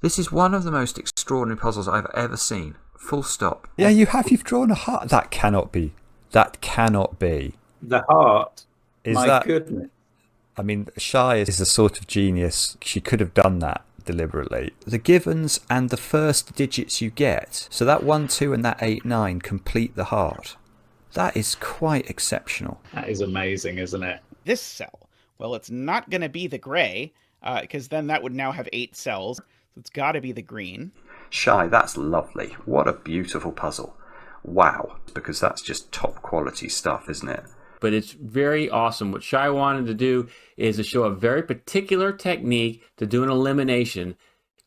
This is one of the most extraordinary puzzles I've ever seen. Full stop. Yeah, you have. You've drawn a heart. That cannot be. That cannot be. The heart. Is My that? goodness. I mean, Shye is a sort of genius. She could have done that deliberately. The givens and the first digits you get, so that 1, 2 and that 8, 9 complete the heart. That is quite exceptional. That is amazing, isn't it? This cell, well, it's not going to be the gray, because then that would now have 8 cells. So it's got to be the green. Shye, that's lovely. What a beautiful puzzle. Wow. Because that's just top quality stuff, isn't it? But it's very awesome. What Shye wanted to do is to show a very particular technique to do an elimination.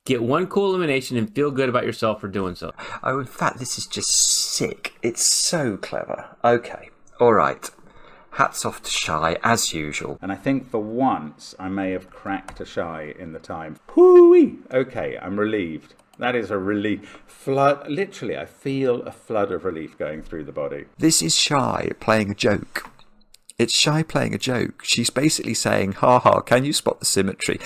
Get one cool elimination and feel good about yourself for doing so. Oh, in fact, this is just sick. It's so clever. Okay. All right. Hats off to Shye, as usual. And I think for once I may have cracked a Shye in the time. Hoo-wee! Okay, I'm relieved. That is a relief. Literally, I feel a flood of relief going through the body. This is Shye playing a joke. It's Shye playing a joke. She's basically saying, ha ha, can you spot the symmetry?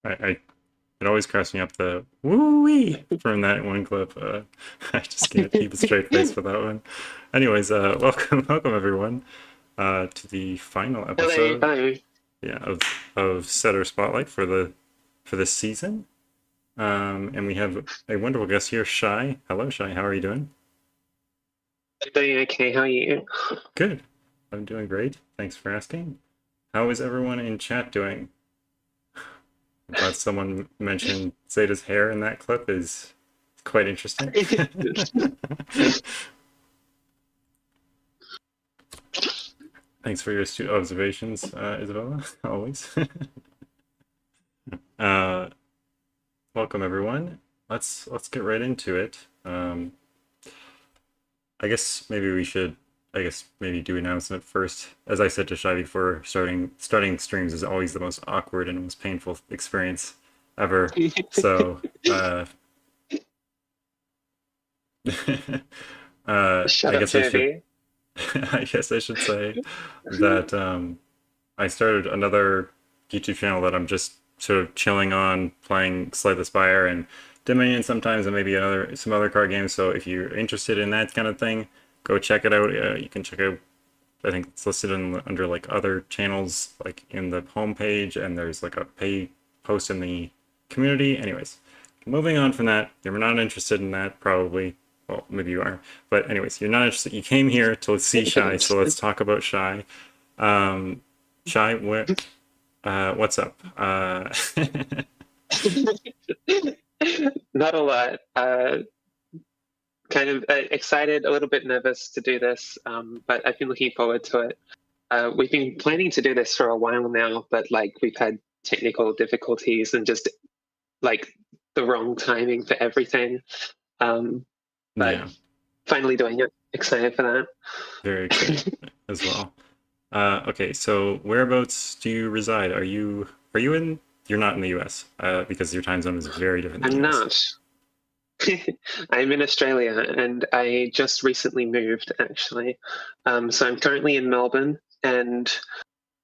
It always cracks me up the woo-wee from that one clip. I just can't keep a straight face for that one. Anyways, welcome everyone to the final episode. Hello. Yeah, of Setter Spotlight for this season. And we have a wonderful guest here, Shye. Hello, Shye. How are you doing? I'm doing okay. How are you? Good. I'm doing great. Thanks for asking. How is everyone in chat doing? I'm glad someone mentioned Zeta's hair in that clip is quite interesting. Thanks for your astute observations, Isabella, always. Welcome everyone. Let's get right into it. I guess maybe do announcement first. As I said to Shye before, starting streams is always the most awkward and most painful experience ever. So Shut up, Toby. I guess I should say that I started another YouTube channel that I'm just sort of chilling on, playing Slay the Spire and Dominion sometimes, and maybe some other card games. So if you're interested in that kind of thing, go check it out. You can check out, I think it's listed under like other channels, like in the homepage, and there's like a pay post in the community. Anyways, moving on from that, you're not interested in that probably. Well, maybe you are, but anyways, you're not interested. You came here to see Shye, so let's talk about Shye. Shye, what's up? Not a lot. Kind of excited, a little bit nervous to do this, but I've been looking forward to it. We've been planning to do this for a while now, but like we've had technical difficulties and just like the wrong timing for everything. But Yeah, finally doing it. Excited for that. very excited as well. Okay, so whereabouts do you reside? Are you in? You're not in the U.S. Because your time zone is very different than I'm the US. not. I'm in Australia and I just recently moved actually. So I'm currently in Melbourne and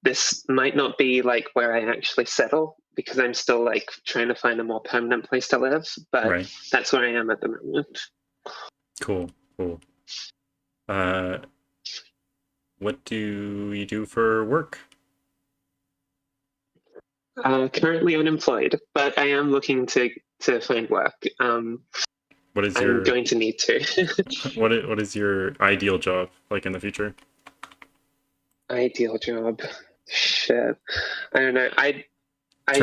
this might not be like where I actually settle because I'm still like trying to find a more permanent place to live, but Right. that's where I am at the moment. Cool. What do you do for work? Currently unemployed, but I am looking to find work. What is I'm your going to need to. what is your ideal job like in the future? Ideal job. Shit. I don't know. Turn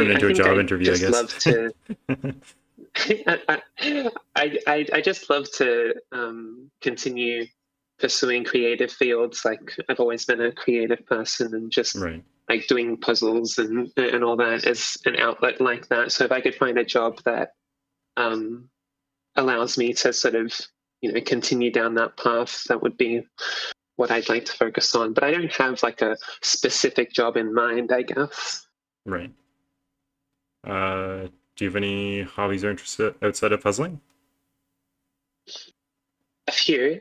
it into a think job I interview, I just guess. love to. I just love to continue pursuing creative fields. Like I've always been a creative person, and just Right. like doing puzzles and all that is an outlet like that. So if I could find a job that allows me to sort of continue down that path, that would be what I'd like to focus on. But I don't have like a specific job in mind, I guess. Right. Do you have any hobbies or interests outside of puzzling? A few.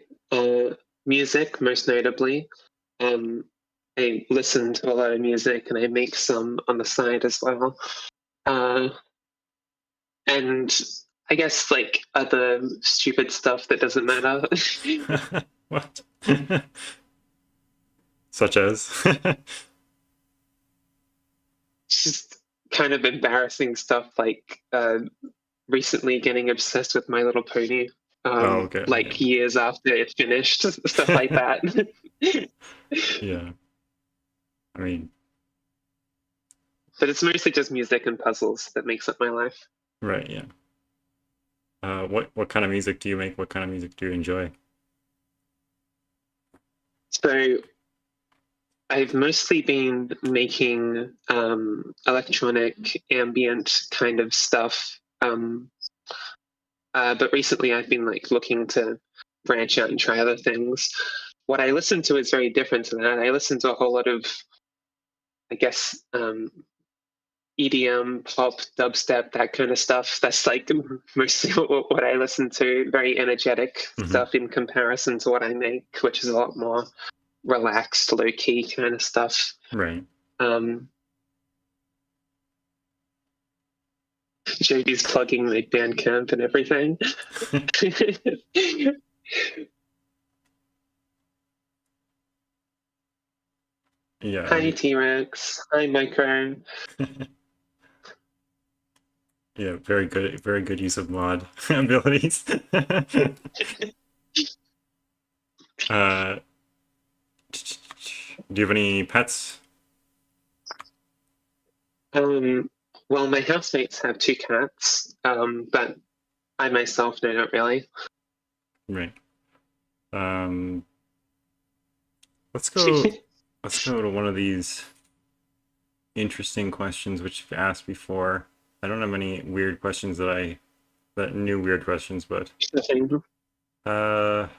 Music, most notably. Um, I listen to a lot of music and I make some on the side as well. And I guess like other stupid stuff that doesn't matter. What? Such as? Just kind of embarrassing stuff like recently getting obsessed with My Little Pony. Oh, okay. Like years after it finished, stuff like that. Yeah. I mean, But it's mostly just music and puzzles that makes up my life. right, yeah. What kind of music do you make? What kind of music do you enjoy? So I've mostly been making electronic ambient kind of stuff. But recently I've been like looking to branch out and try other things. What I listen to is very different to that. I listen to a whole lot of, I guess, EDM, pop, dubstep, that kind of stuff. That's like mostly what I listen to. Very energetic stuff in comparison to what I make, which is a lot more relaxed, low key kind of stuff. Right. JD's plugging my Bandcamp and everything. Yeah. Hi T-Rex. Hi Micro. Yeah, very good use of mod abilities. Do you have any pets? Well, my housemates have 2 cats, but I myself no, not really. Right. Let's go to one of these interesting questions which you've asked before. I don't have any weird questions that new weird questions, but I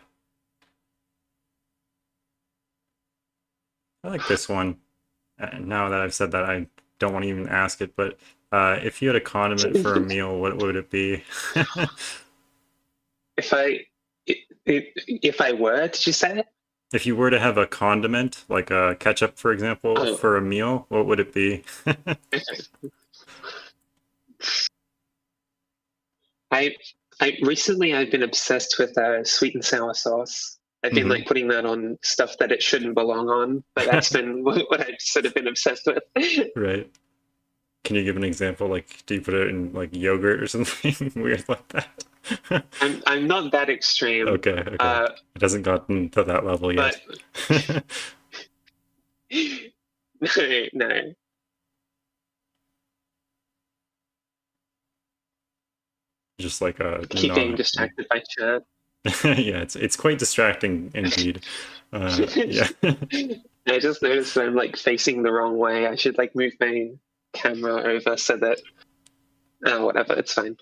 like this one. Now that I've said that, I don't want to even ask it, but if you had a condiment for a meal, what would it be? If I were, did you say it? If you were to have a condiment, like a ketchup, for example, for a meal, what would it be? Recently I've been obsessed with sweet and sour sauce. I've been like putting that on stuff that it shouldn't belong on, but that's been what I've sort of been obsessed with. Right. Can you give an example? Like, do you put it in like yogurt or something weird like that? I'm not that extreme. Okay. It hasn't gotten to that level yet. No. Just like a Keep being distracted by chat. Yeah, it's quite distracting indeed. Yeah. I just noticed that I'm like facing the wrong way. I should like move my camera over so that whatever, it's fine.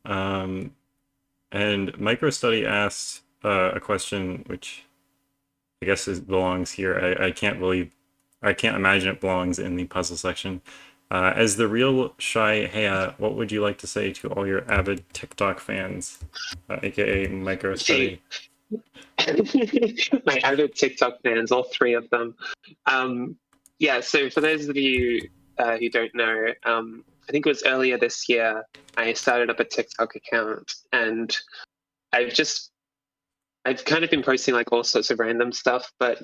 And MicroStudy asked a question which I guess belongs here. I can't imagine it belongs in the puzzle section. As the real Shye, what would you like to say to all your avid TikTok fans, aka MicroStudy? My avid TikTok fans, all 3 of them. Yeah, so for those of you who don't know, I think it was earlier this year, I started up a TikTok account, and I've kind of been posting like all sorts of random stuff, but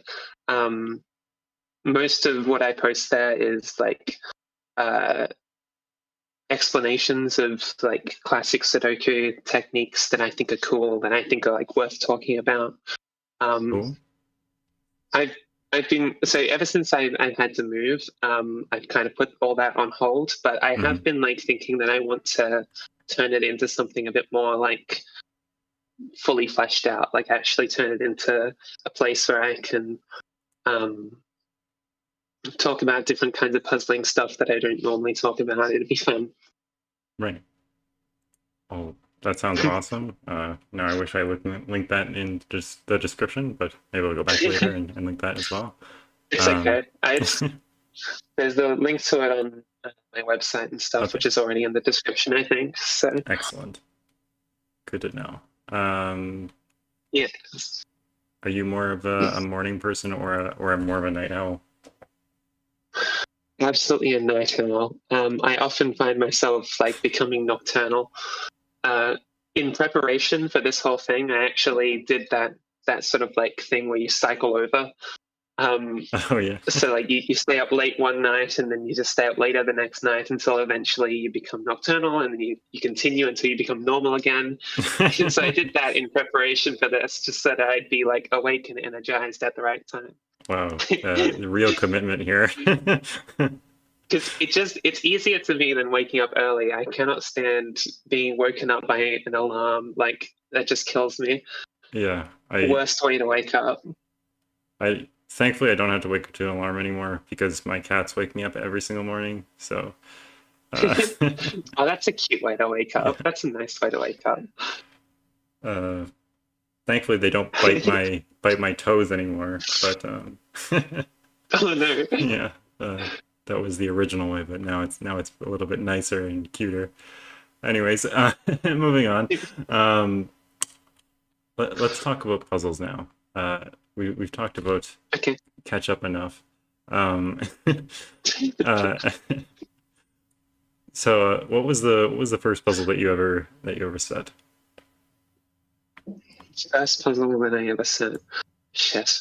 most of what I post there is like explanations of like classic Sudoku techniques that I think are cool, that I think are like worth talking about. Cool. I've been, so ever since I've had to move, I've kind of put all that on hold, but I have been like thinking that I want to turn it into something a bit more like fully fleshed out, like actually turn it into a place where I can talk about different kinds of puzzling stuff that I don't normally talk about. It'd be fun. Right. Oh, that sounds awesome. Now I wish I would link that in just the description, but maybe I'll go back later and link that as well. It's okay. There's the link to it on my website and stuff, which is already in the description, I think. So excellent. Good to know. Yeah. Are you more of a morning person or a more of a night owl? Absolutely a night owl. I often find myself like becoming nocturnal. Uh, in preparation for this whole thing, I actually did that sort of like thing where you cycle over. Oh yeah. So like you stay up late one night and then you just stay up later the next night until eventually you become nocturnal and then you continue until you become normal again. So I did that in preparation for this, just so that I'd be like awake and energized at the right time. Wow, real commitment here. Because it's easier to me than waking up early. I cannot stand being woken up by an alarm. Like that just kills me. Yeah, Worst way to wake up. I thankfully I don't have to wake up to an alarm anymore because my cats wake me up every single morning. So, Oh, that's a cute way to wake up. yeah. That's a nice way to wake up. Thankfully they don't bite my toes anymore. But Oh no. yeah, that was the original way. But now it's a little bit nicer and cuter. Anyways, moving on. Let's talk about puzzles now. We've talked about Okay. catch up enough. Uh, so what was the first puzzle that you ever set? First puzzle that I ever set. Shit.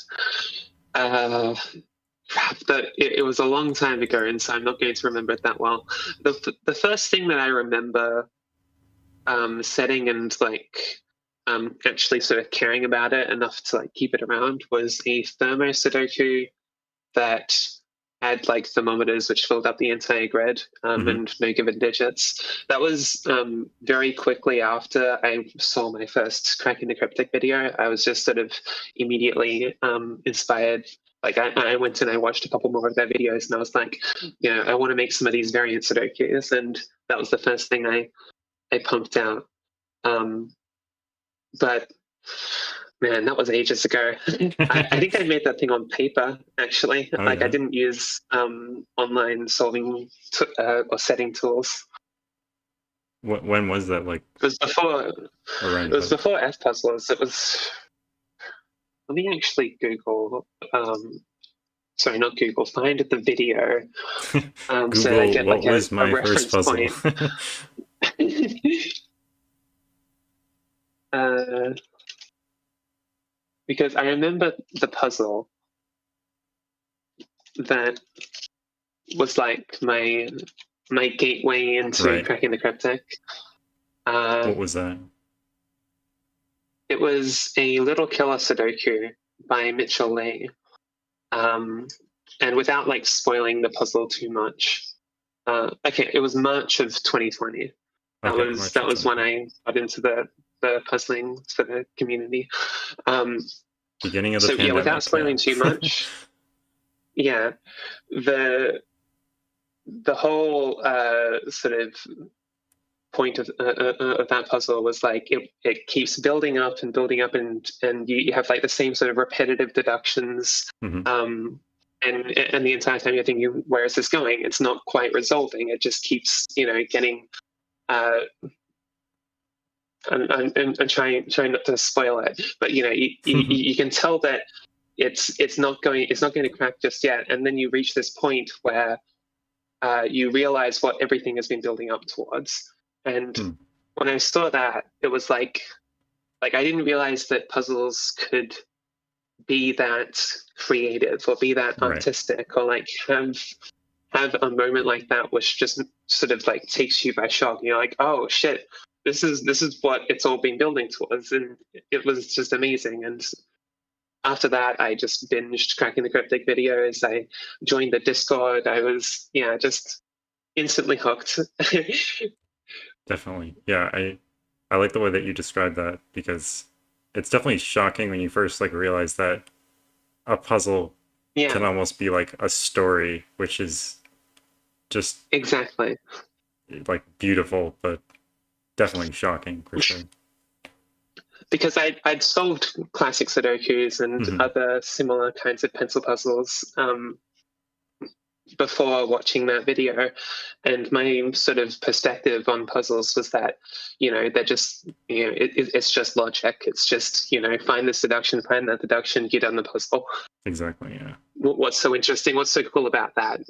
Crap. It was a long time ago, and so I'm not going to remember it that well. The first thing that I remember setting and like actually sort of caring about it enough to like keep it around was a thermo Sudoku that had like thermometers which filled up the entire grid and no given digits. That was very quickly after I saw my first Cracking the Cryptic video. I was just sort of immediately inspired. Like I went and I watched a couple more of their videos and I was like, I want to make some of these variant Sudokus. And that was the first thing I pumped out. But man, that was ages ago. I think I made that thing on paper, actually. Oh, I yeah? didn't use online solving or setting tools. When was that? Like It was before. around? It was before F puzzles. It was. Let me actually Google. Sorry, not Google. Find the video. Google, so that I get what like was a my reference first puzzle? point. Because I remember the puzzle that was like my gateway into Right. Cracking the Cryptic. What was that? It was a Little Killer Sudoku by Mitchell Lee. And without like spoiling the puzzle too much, okay, it was March of 2020. That Okay, was March that of was when I got into the puzzling for the community. Beginning of the So pandemic. yeah, without spoiling too much, yeah, the whole sort of point of that puzzle was like it keeps building up and building up and you have like the same sort of repetitive deductions and the entire time you're thinking, where is this going? It's not quite resolving. It just keeps getting and trying not to spoil it, but you can tell that it's not going to crack just yet, and then you reach this point where you realize what everything has been building up towards. And when I saw that, it was like I didn't realize that puzzles could be that creative or be that artistic or like have a moment like that which just sort of like takes you by shock. You're like, oh shit, this is what it's all been building towards, and it was just amazing. And after that, I just binged Cracking the Cryptic videos. I joined the Discord. I was just instantly hooked. Definitely. Yeah, I like the way that you described that because it's definitely shocking when you first like realize that a puzzle can almost be like a story, which is just exactly like beautiful, but definitely shocking for sure. Because I'd solved classic Sudokus and other similar kinds of pencil puzzles before watching that video, and my sort of perspective on puzzles was that, they're just, it's just logic. It's just, find this deduction, find that deduction, get on the puzzle. Exactly. Yeah. What's so interesting? What's so cool about that?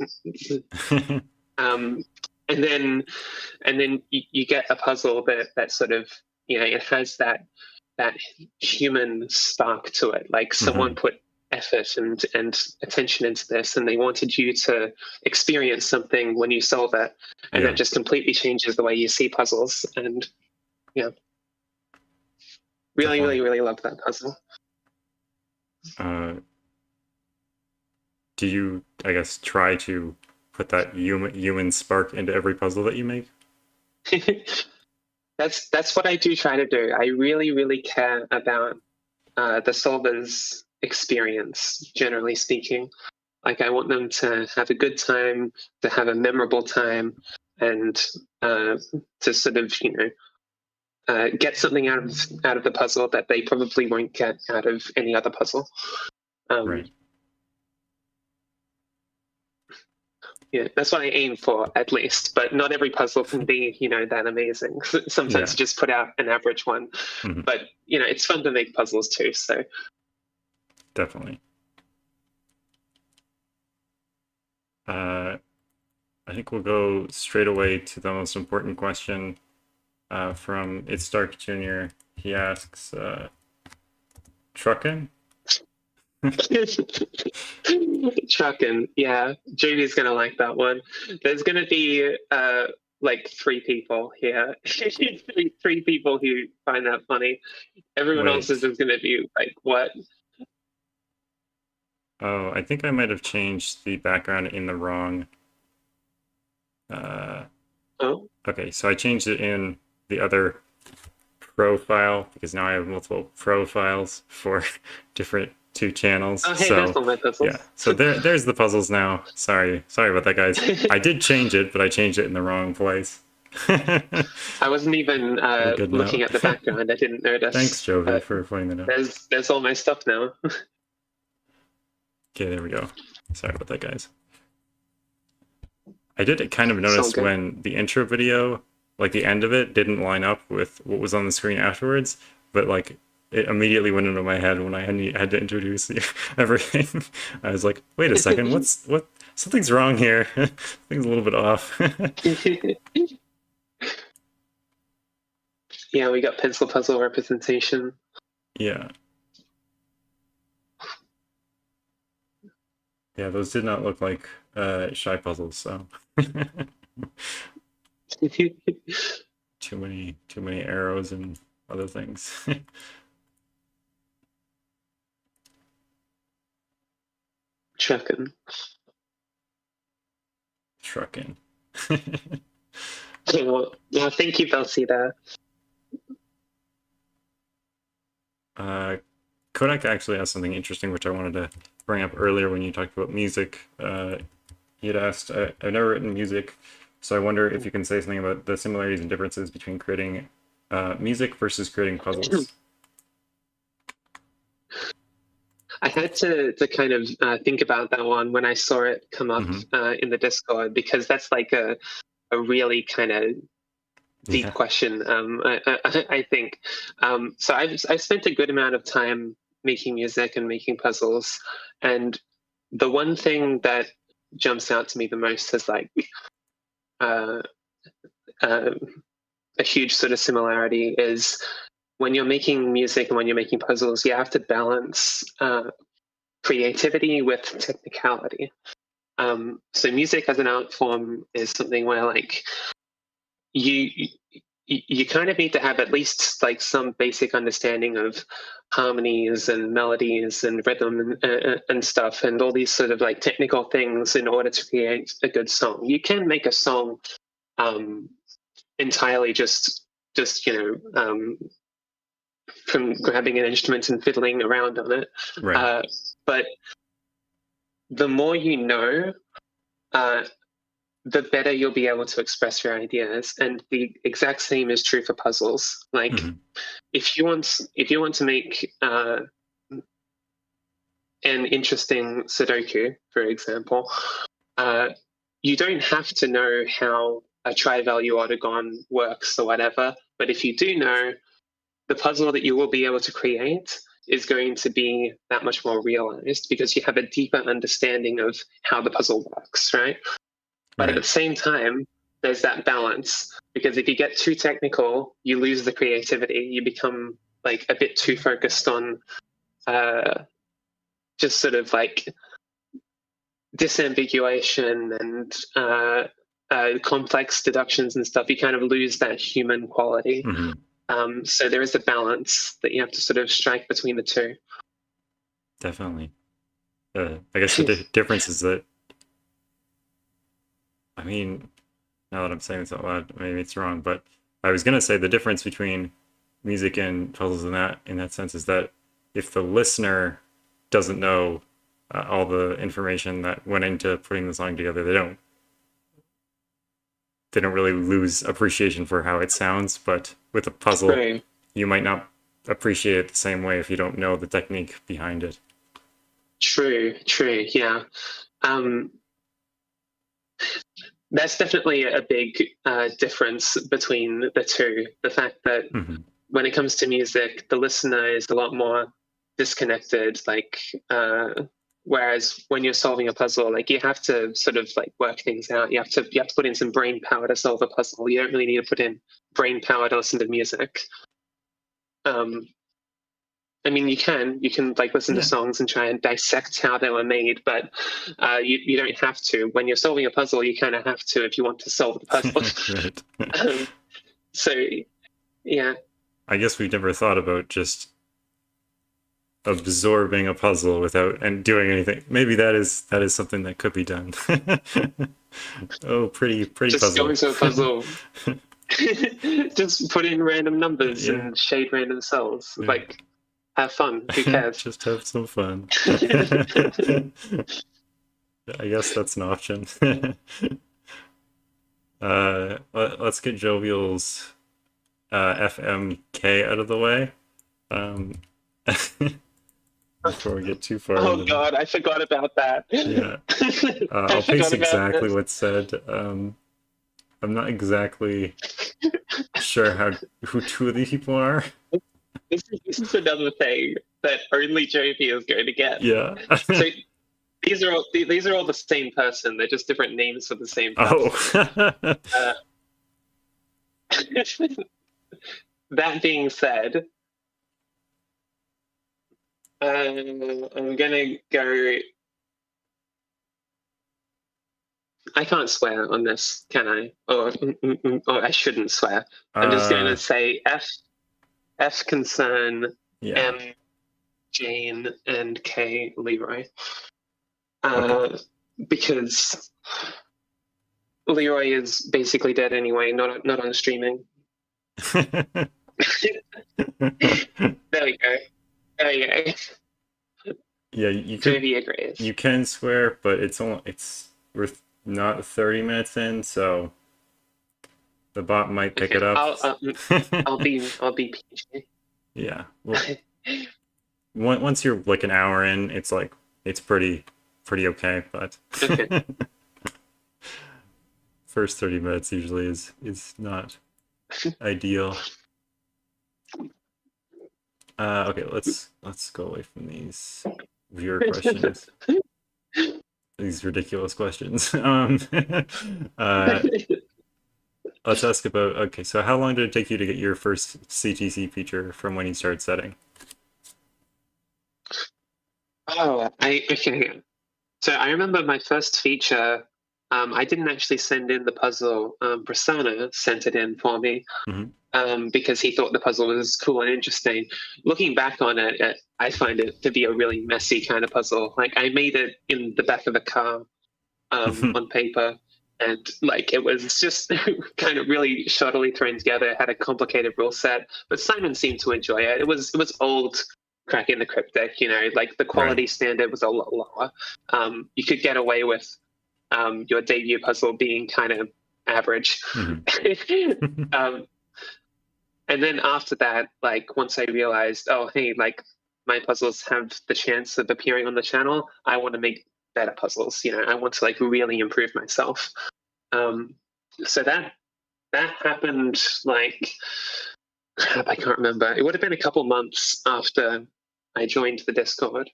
And then you get a puzzle that sort of, it has that human spark to it. Like someone put effort and attention into this, and they wanted you to experience something when you solve it, and that just completely changes the way you see puzzles. And really, really, really love that puzzle. Do you, I guess, try to put that human spark into every puzzle that you make? That's what I do try to do. I really, really care about the solver's experience, generally speaking. Like, I want them to have a good time, to have a memorable time, and to sort of, get something out of the puzzle that they probably won't get out of any other puzzle. Right. Yeah, that's what I aim for, at least. But not every puzzle can be, that amazing. Sometimes you just put out an average one. But, it's fun to make puzzles too, so. Definitely. I think we'll go straight away to the most important question from It's Dark Jr. He asks, truckin'? Truckin', yeah. Judy's gonna like that one. There's gonna be like 3 people here. three people who find that funny. Everyone else is just gonna be like, what? Oh, I think I might have changed the background in the wrong. Oh. Okay, so I changed it in the other profile because now I have multiple profiles for different 2 channels. Oh, hey, so that's all my puzzles. yeah, so there's the puzzles now. Sorry about that, guys. I did change it, but I changed it in the wrong place. I wasn't even looking at the background. I didn't notice. Thanks, Jovi, for pointing that out. There's all my stuff now. Okay, there we go. Sorry about that, guys. I did kind of notice when the intro video, like the end of it, didn't line up with what was on the screen afterwards, but like it immediately went into my head when I had to introduce everything. I was like, wait a second, what? Something's wrong here. Something's a little bit off. Yeah, we got pencil puzzle representation. Yeah. Yeah, those did not look like Shye puzzles, so too many arrows and other things. Truckin'. Well, thank you, Belsida. Kodak actually has something interesting which I wanted to bring up earlier when you talked about music. He had asked, I've never written music, so I wonder if you can say something about the similarities and differences between creating music versus creating puzzles. I had to kind of think about that one when I saw it come up in the Discord, because that's like a really kind of deep question, I think. So I've spent a good amount of time making music and making puzzles, and the one thing that jumps out to me the most is like a huge sort of similarity is when you're making music and when you're making puzzles, you have to balance creativity with technicality. So music as an art form is something where like you kind of need to have at least like some basic understanding of harmonies and melodies and rhythm and stuff, and all these sort of like technical things in order to create a good song. You can make a song entirely just from grabbing an instrument and fiddling around on it. Right. But the more you know, the better you'll be able to express your ideas. And the exact same is true for puzzles. Like if you want to make an interesting Sudoku, for example, you don't have to know how a tri-value autogon works or whatever, but if you do know, the puzzle that you will be able to create is going to be that much more realized because you have a deeper understanding of how the puzzle works, right? But at the same time, there's that balance, because if you get too technical, you lose the creativity. You become like a bit too focused on just sort of like disambiguation and complex deductions and stuff. You kind of lose that human quality. So there is a balance that you have to sort of strike between the two. Definitely. I guess the difference is that, I mean, now that I'm saying this out loud, maybe it's wrong, but I was gonna say the difference between music and puzzles in that sense is that if the listener doesn't know all the information that went into putting the song together, they don't really lose appreciation for how it sounds. But with a puzzle, Right. you might not appreciate it the same way if you don't know the technique behind it. True, yeah. That's definitely a big difference between the two. The fact that when it comes to music, the listener is a lot more disconnected. Like, whereas when you're solving a puzzle, like you have to sort of like work things out. You have to put in some brain power to solve a puzzle. You don't really need to put in brain power to listen to music. I mean, you can like listen to songs and try and dissect how they were made, but you don't have to. When you're solving a puzzle, you kind of have to if you want to solve the puzzle. Right. So, yeah. I guess we've never thought about just absorbing a puzzle without and doing anything. Maybe that is something that could be done. Oh, pretty Just puzzle. go into a puzzle. Just put in random numbers and shade random cells. Yeah. Like, have fun. Who cares? Just have some fun. I guess that's an option. Let's get Jovial's FMK out of the way before we get too far. Oh God, I forgot about that. Yeah, I'll paste exactly what's said. I'm not exactly sure who two of these people are. This is another thing that only Jovi is going to get. Yeah. So these are all the same person. They're just different names for the same person. Oh. That being said, I'm gonna go. I can't swear on this, can I? Or I shouldn't swear. I'm just going to say F Concern, M Jane, and K Leroy. Okay. Because Leroy is basically dead anyway, not on streaming. There we go. Yeah, you can swear, but we're not 30 minutes in, so the bot might pick it up. I'll be PG. Yeah. Well, once you're like an hour in, it's pretty okay, but Okay. first 30 minutes usually is not ideal. Okay, let's go away from these viewer questions. These ridiculous questions. Let's ask about, okay, so how long did it take you to get your first CTC feature from when you started setting? Oh, okay. So I remember my first feature, I didn't actually send in the puzzle. Prasanna sent it in for me because he thought the puzzle was cool and interesting. Looking back on it, I find it to be a really messy kind of puzzle. Like I made it in the back of a car on paper. And like it was just kind of really shoddily thrown together. It had a complicated rule set, but Simon seemed to enjoy it. It was old cracking the cryptic, like the quality standard was a lot lower. You could get away with your debut puzzle being kind of average. And then after that, like once I realized, oh hey, like my puzzles have the chance of appearing on the channel, I want to make better puzzles. I want to like really improve myself. So that happened like, crap, I can't remember. It would have been a couple months after I joined the Discord.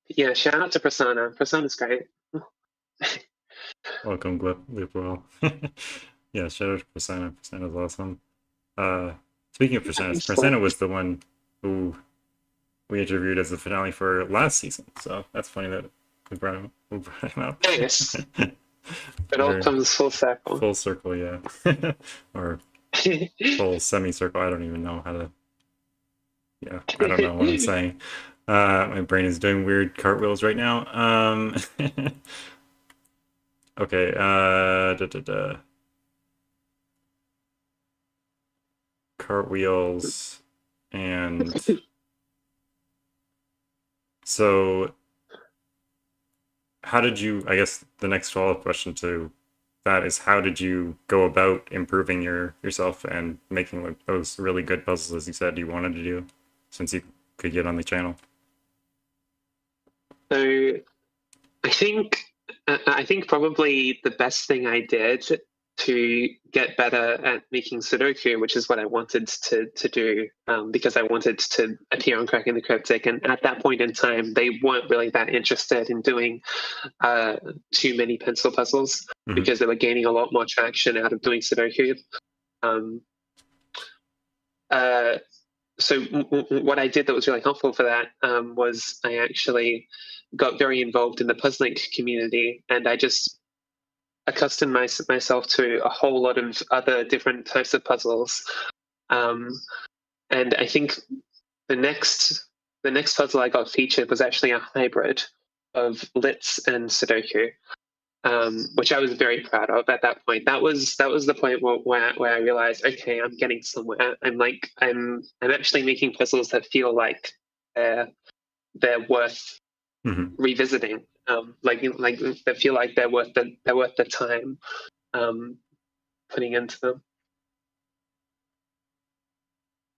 Yeah, shout out to Prasanna. Prasanna's great. Welcome, Glipwell. Yeah, shout out to Prasanna. Prasanna's awesome. Speaking of Prasanna was the one who we interviewed as the finale for last season. So that's funny that we brought him up. Yes. It all comes full circle. Full circle, yeah. Or full semicircle. I don't even know how to. Yeah, I don't know what I'm saying. My brain is doing weird cartwheels right now. Okay. Cartwheels and so how did you, I guess the next follow-up question to that is, how did you go about improving yourself and making like those really good puzzles as you said you wanted to do since you could get on the channel? So I think probably the best thing I did to get better at making Sudoku, which is what I wanted to do, because I wanted to appear on Cracking the Cryptic, and at that point in time, they weren't really that interested in doing too many pencil puzzles because they were gaining a lot more traction out of doing Sudoku. So what I did that was really helpful for that was I actually got very involved in the puzzling community, and I just accustomed myself to a whole lot of other different types of puzzles. And I think the next puzzle I got featured was actually a hybrid of Litz and Sudoku, which I was very proud of at that point. That was the point where I realized, okay, I'm getting somewhere. I'm actually making puzzles that feel like they're worth revisiting. Like they feel like they're worth the time putting into them.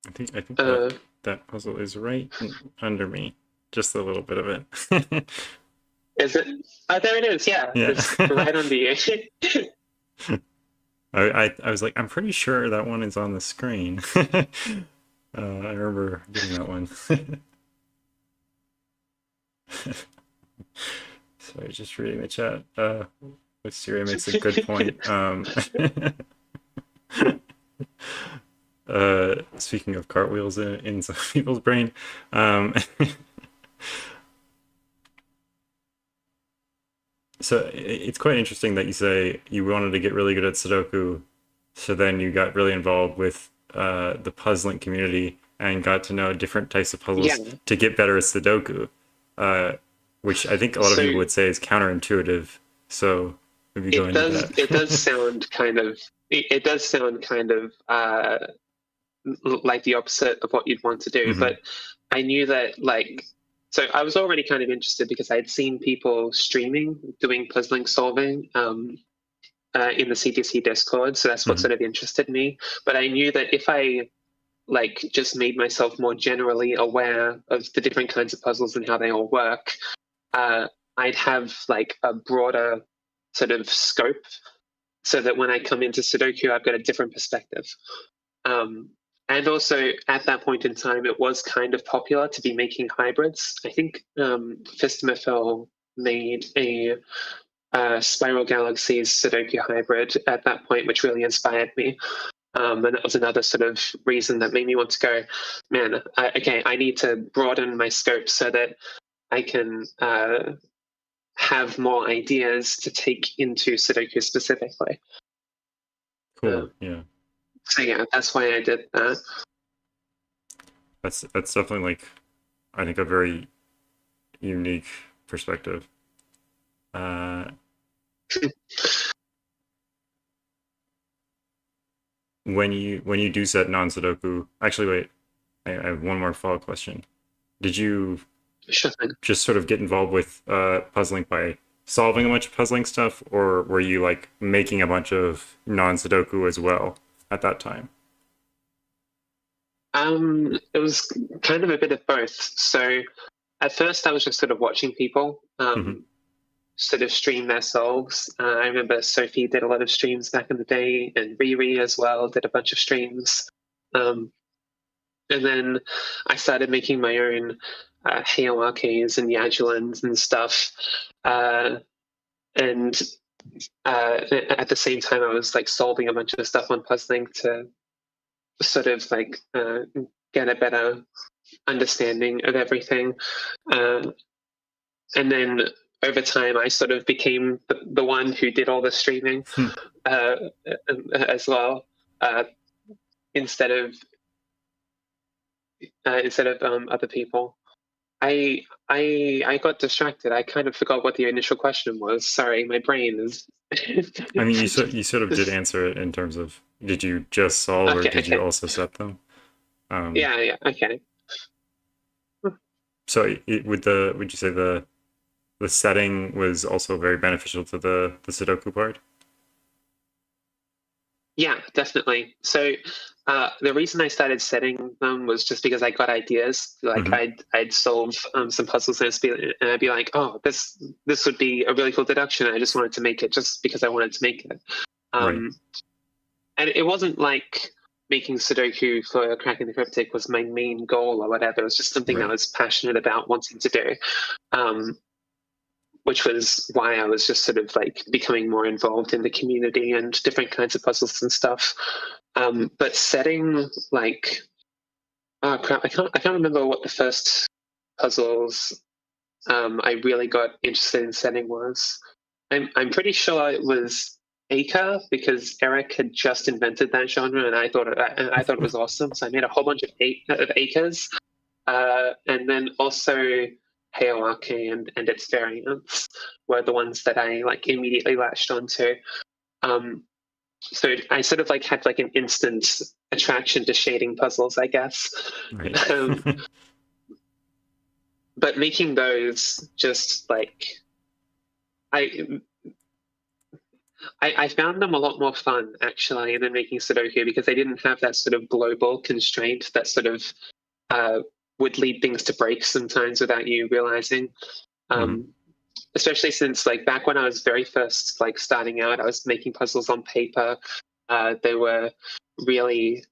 I think that puzzle is right under me, just a little bit of it. Is it? Oh, there it is. Yeah. It's right under you. I was like, I'm pretty sure that one is on the screen. I remember getting that one. Sorry, just reading the chat. Wisteria makes a good point. Speaking of cartwheels in some people's brain, so it's quite interesting that you say you wanted to get really good at Sudoku, so then you got really involved with the puzzling community and got to know different types of puzzles to get better at Sudoku, which I think a lot of people would say is counterintuitive. So maybe go into that. It does sound kind of. It does sound kind of like the opposite of what you'd want to do, but I knew that so I was already kind of interested because I had seen people streaming, doing puzzling solving in the CTC Discord. So that's what sort of interested me. But I knew that if I just made myself more generally aware of the different kinds of puzzles and how they all work, I'd have a broader sort of scope, so that when I come into Sudoku, I've got a different perspective. And also, at that point in time, it was kind of popular to be making hybrids. I think Fistamafel made a Spiral Galaxies Sudoku hybrid at that point, which really inspired me. And that was another sort of reason that made me want to go, man, I need to broaden my scope so that I can have more ideas to take into Sudoku specifically. Cool. Yeah. So yeah, that's why I did that. That's definitely I think a very unique perspective. When you do set non-Sudoku, actually wait, I have one more follow-up question. Did you just sort of get involved with puzzling by solving a bunch of puzzling stuff, or were you making a bunch of non-Sudoku as well at that time? It was kind of a bit of both. So at first I was just sort of watching people sort of stream themselves. I remember Sophie did a lot of streams back in the day, and Riri as well did a bunch of streams. And then I started making my own Heoarches and Yagulans and stuff. And at the same time, I was like solving a bunch of stuff on puzzling to sort of like get a better understanding of everything. And then over time, I sort of became the one who did all the streaming as well, instead of other people. I got distracted. I kind of forgot what the initial question was. Sorry, my brain is. I mean, you sort of did answer it in terms of, did you just solve or did you also set them? Yeah, okay. So would you say the setting was also very beneficial to the Sudoku part? Yeah, definitely. So the reason I started setting them was just because I got ideas. Like I'd solve some puzzles and I'd be like, oh, this would be a really cool deduction. I just wanted to make it just because I wanted to make it. And it wasn't like making Sudoku for Cracking the Cryptic was my main goal or whatever. It was just something I was passionate about wanting to do. Which was why I was just sort of like becoming more involved in the community and different kinds of puzzles and stuff. But setting like, oh crap, I can't remember what the first puzzles I really got interested in setting was. I'm pretty sure it was Acre, because Eric had just invented that genre, and I thought it was awesome. So I made a whole bunch of Acres, and then also Heoarche and its variants were the ones that I like immediately latched onto. So I sort of like had like an instant attraction to shading puzzles, I guess. Right. But making those just like I found them a lot more fun actually than making Sudoku, because they didn't have that sort of global constraint that sort of would lead things to break sometimes without you realizing. Especially since like back when I was very first like starting out, I was making puzzles on paper. They were really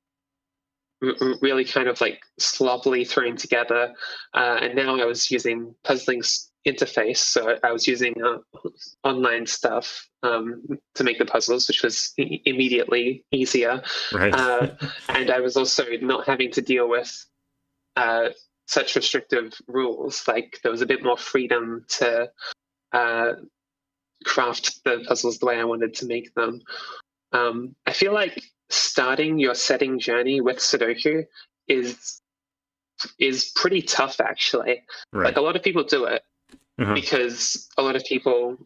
kind of like sloppily thrown together. And now I was using puzzling interface. So I was using online stuff to make the puzzles, which was immediately easier. Right. And I was also not having to deal with such restrictive rules. Like there was a bit more freedom to craft the puzzles the way I wanted to make them. I feel like starting your setting journey with Sudoku is pretty tough, actually. Right. Like a lot of people do it because a lot of people,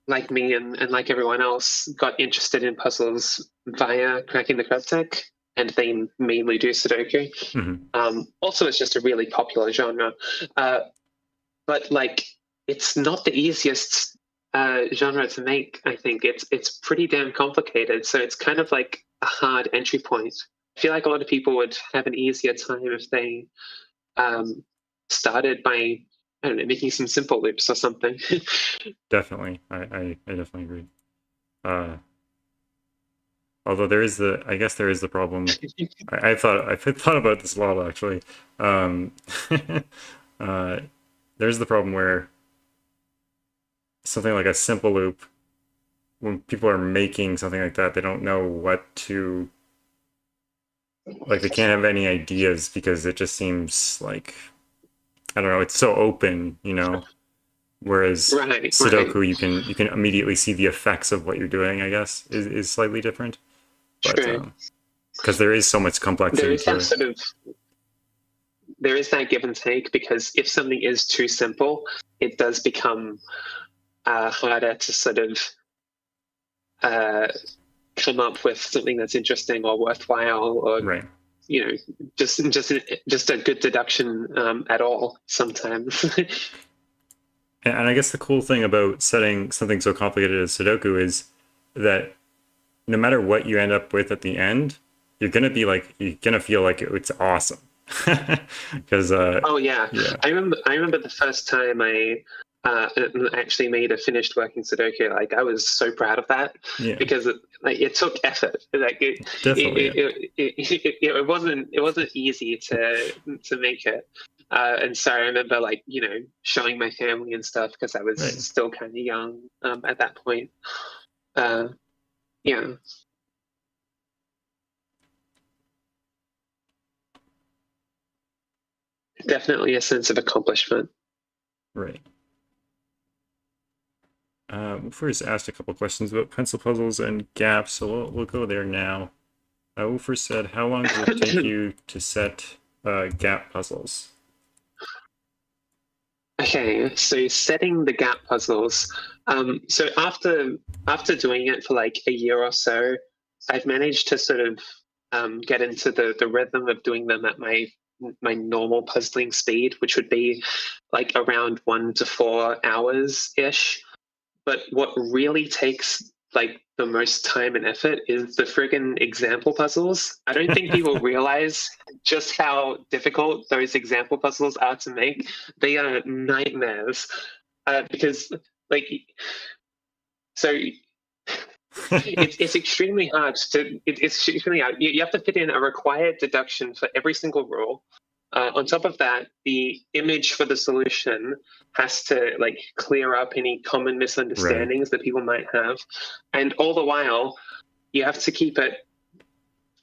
like me and like everyone else, got interested in puzzles via Cracking the Cryptic, and they mainly do Sudoku. Also, it's just a really popular genre. But like, it's not the easiest genre to make. I think it's pretty damn complicated. So it's kind of like a hard entry point. I feel like a lot of people would have an easier time if they started by, I don't know, making some simple loops or something. Definitely, I definitely agree. Although I guess there is the problem. I thought about this a lot actually. There's the problem where something like a simple loop, when people are making something like that, they don't know what to, like, they can't have any ideas because it just seems like, I don't know, it's so open, you know. Whereas Sudoku, you can immediately see the effects of what you're doing. I guess is slightly different, but because there is so much complexity. There is that give and take, because if something is too simple, it does become harder to sort of come up with something that's interesting or worthwhile, or you know, just a good deduction at all sometimes. And I guess the cool thing about setting something so complicated as Sudoku is that no matter what you end up with at the end, you're gonna feel like it's awesome. Because Oh yeah. yeah, I remember the first time I actually made a finished working Sudoku. Like I was so proud of that yeah, because it took effort. Like definitely, yeah. it wasn't easy to make it. And so I remember like showing my family and stuff because I was Right. still kind of young at that point. Uh, yeah. Definitely a sense of accomplishment. Right. We'll first asked a couple questions about pencil puzzles and gaps, so we'll go there now. Woofer said, how long does it take you to set gap puzzles? Okay, so setting the gap puzzles. So after doing it for like a year or so, I've managed to sort of get into the rhythm of doing them at my normal puzzling speed, which would be like around 1 to 4 hours ish. But what really takes like the most time and effort is the friggin' example puzzles. I don't think people realize just how difficult those example puzzles are to make. They are nightmares because like so it's extremely hard it's extremely hard. You have to fit in a required deduction for every single rule. On top of that, the image for the solution has to like clear up any common Right, misunderstandings that people might have, and all the while you have to keep it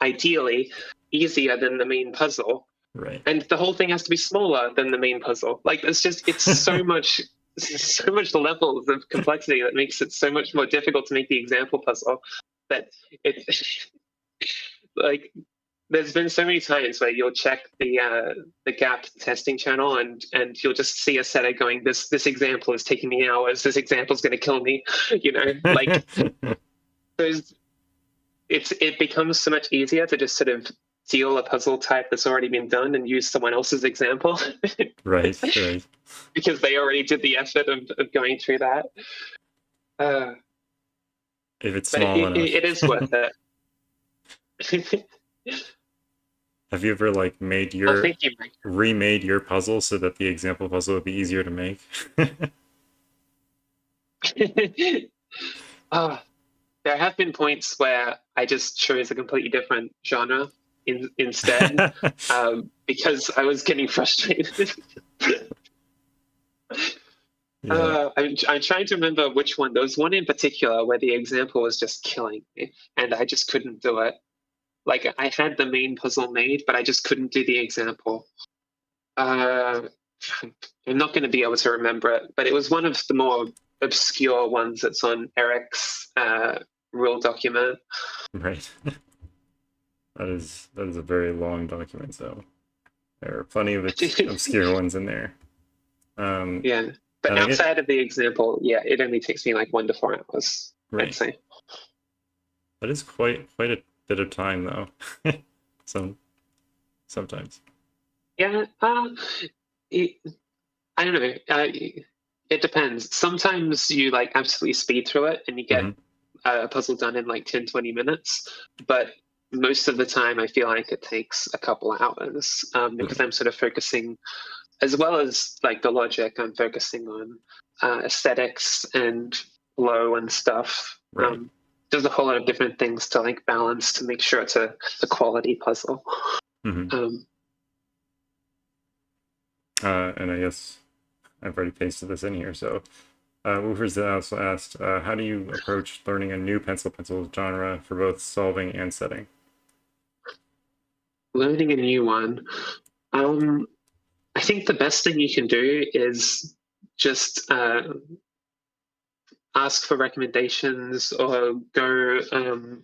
ideally easier than the main puzzle, right. and the whole thing has to be smaller than the main puzzle. Like it's so much so much levels of complexity that makes it so much more difficult to make the example puzzle that it like there's been so many times where you'll check the gap testing channel and you'll just see a setter going, this example is taking me hours, this example is going to kill me, like there's it becomes so much easier to just sort of steal a puzzle type that's already been done and use someone else's example Right, right. because they already did the effort of going through that. Uh, If it's but small enough. it is worth it. Have you ever like Oh, thank you, Mike. remade your puzzle so that the example puzzle would be easier to make? There have been points where I just chose a completely different genre instead because I was getting frustrated. Yeah, I'm trying to remember which one. There was one in particular where the example was just killing me, and I just couldn't do it. Like I had the main puzzle made, but I just couldn't do the example. Uh, I'm not going to be able to remember it, but it was one of the more obscure ones that's on Eric's rule document. right. That is a very long document, so there are plenty of obscure ones in there. Yeah, but and I get outside of the example, yeah, it only takes me like 1 to 4 hours, I'd right. say. That is quite a bit of time though. Sometimes. Yeah, it, I don't know. It depends. Sometimes you like absolutely speed through it and you get Mhm. a puzzle done in like 10, 20 minutes. But most of the time, I feel like it takes a couple hours because Right. I'm sort of focusing, as well as like the logic, I'm focusing on aesthetics and flow and stuff. Right. There's a whole lot of different things to like balance to make sure it's a quality puzzle. Mhm. Um, And I guess I've already pasted this in here. So, Woofers also asked, how do you approach learning a new pencil genre for both solving and setting? Learning a new one. I think the best thing you can do is just ask for recommendations or go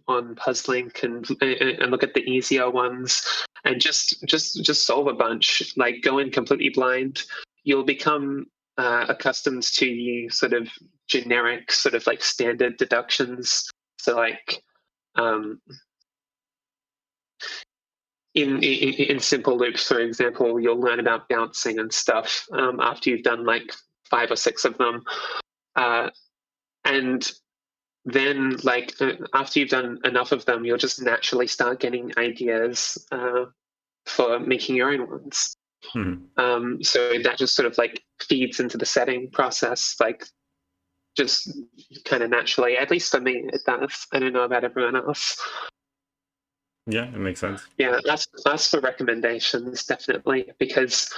on Puzzlink and look at the easier ones and just solve a bunch. Like go in completely blind. You'll become accustomed to the sort of generic, sort of like standard deductions. So like um, in simple loops, for example, you'll learn about bouncing and stuff after you've done like 5 or 6 of them. Uh, and then after you've done enough of them, you'll just naturally start getting ideas for making your own ones. So that just sort of like feeds into the setting process, like just kind of naturally. At least for me, it does. I don't know about everyone else. Yeah, it makes sense. Yeah, ask for recommendations, definitely, because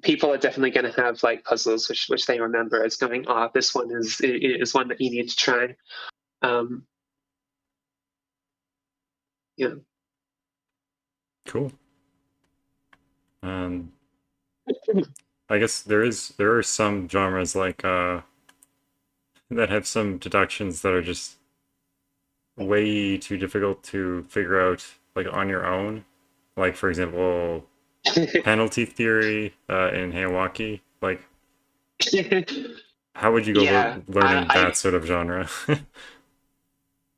people are definitely going to have like puzzles which they remember as going, oh, this one is one that you need to try. Yeah. Cool. I guess there are some genres like that have some deductions that are just way too difficult to figure out like on your own. Like for example, penalty theory in Hayawaki. Like, how would you go Yeah, learning that sort of genre?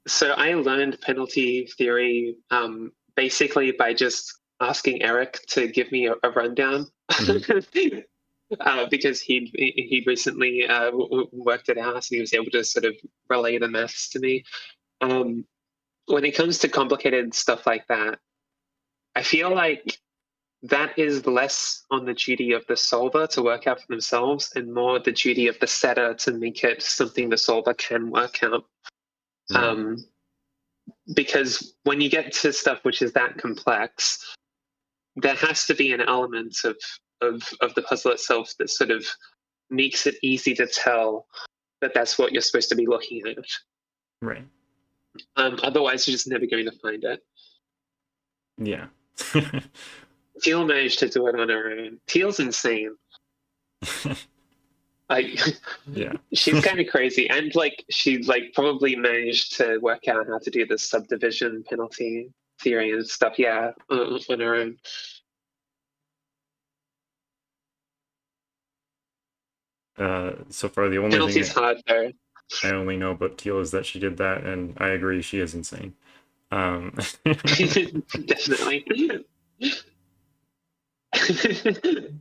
So I learned penalty theory basically by just asking Eric to give me a rundown. Because he'd recently worked it out, and he was able to sort of relay the maths to me. When it comes to complicated stuff like that, I feel like that is less on the duty of the solver to work out for themselves, and more the duty of the setter to make it something the solver can work out. Because when you get to stuff which is that complex, there has to be an element of the puzzle itself that sort of makes it easy to tell that that's what you're supposed to be looking at. Right. Otherwise, you're just never going to find it. Yeah. Teal managed to do it on her own. Teal's insane. Like, yeah. She's kind of crazy, and like she like probably managed to work out how to do the subdivision penalty theory and stuff. Yeah, on her own. So far, the only Penalty's thing hard though. I only know about Teal is that she did that, and I agree she is insane. Definitely.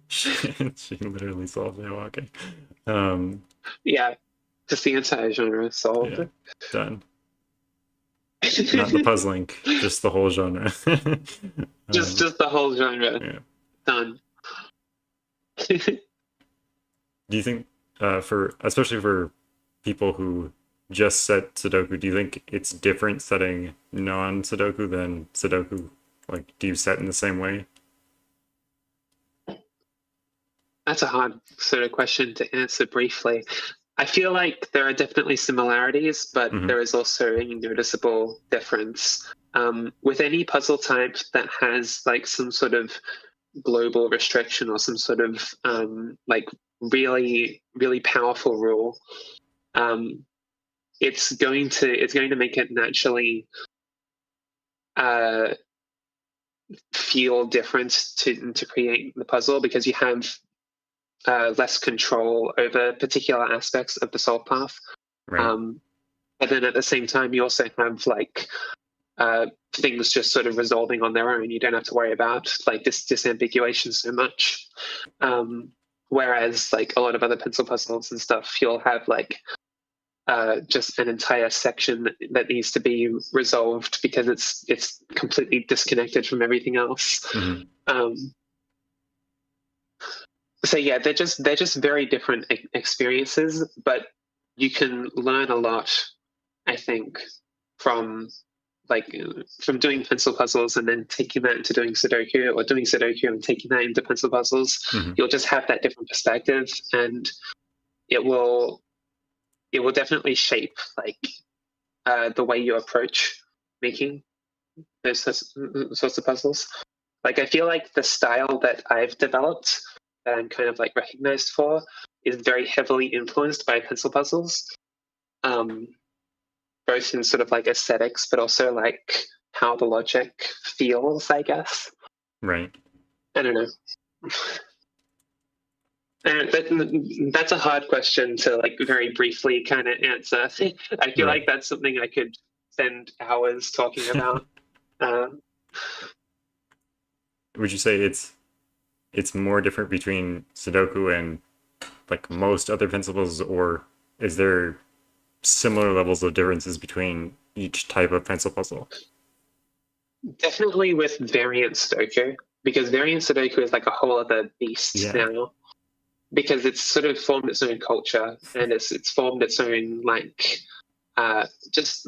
she literally solved Hayawaki. Yeah, just the entire genre solved. Yeah, done. Not the puzzling, just the whole genre. just the whole genre. Yeah. Done. Do you think, especially for people who just set Sudoku, do you think it's different setting non-Sudoku than Sudoku? Like, do you set in the same way? That's a hard sort of question to answer briefly. I feel like there are definitely similarities, but there is also a noticeable difference. With any puzzle type that has like some sort of global restriction or some sort of like really, really powerful rule, it's going to make it naturally feel different to create the puzzle, because you have less control over particular aspects of the solve path. Right. But then at the same time, you also have like things just sort of resolving on their own. You don't have to worry about like this disambiguation so much. Whereas like a lot of other pencil puzzles and stuff, you'll have like just an entire section that needs to be resolved because it's completely disconnected from everything else. So yeah, they're just very different experiences, but you can learn a lot, I think, from doing pencil puzzles and then taking that into doing Sudoku, or doing Sudoku and taking that into pencil puzzles. You'll just have that different perspective, and it will definitely shape like the way you approach making those sorts of puzzles. Like, I feel like the style that I've developed, that I'm kind of like recognized for, is very heavily influenced by pencil puzzles, both in sort of like aesthetics, but also like how the logic feels, I guess. Right. I don't know. And that's a hard question to like very briefly kind of answer. I feel like that's something I could spend hours talking about. Would you say it's more different between Sudoku and like most other pencil puzzles, or is there similar levels of differences between each type of pencil puzzle? Definitely with variant Sudoku, because variant Sudoku is like a whole other beast Yeah. now. Because it's sort of formed its own culture, and it's formed its own like just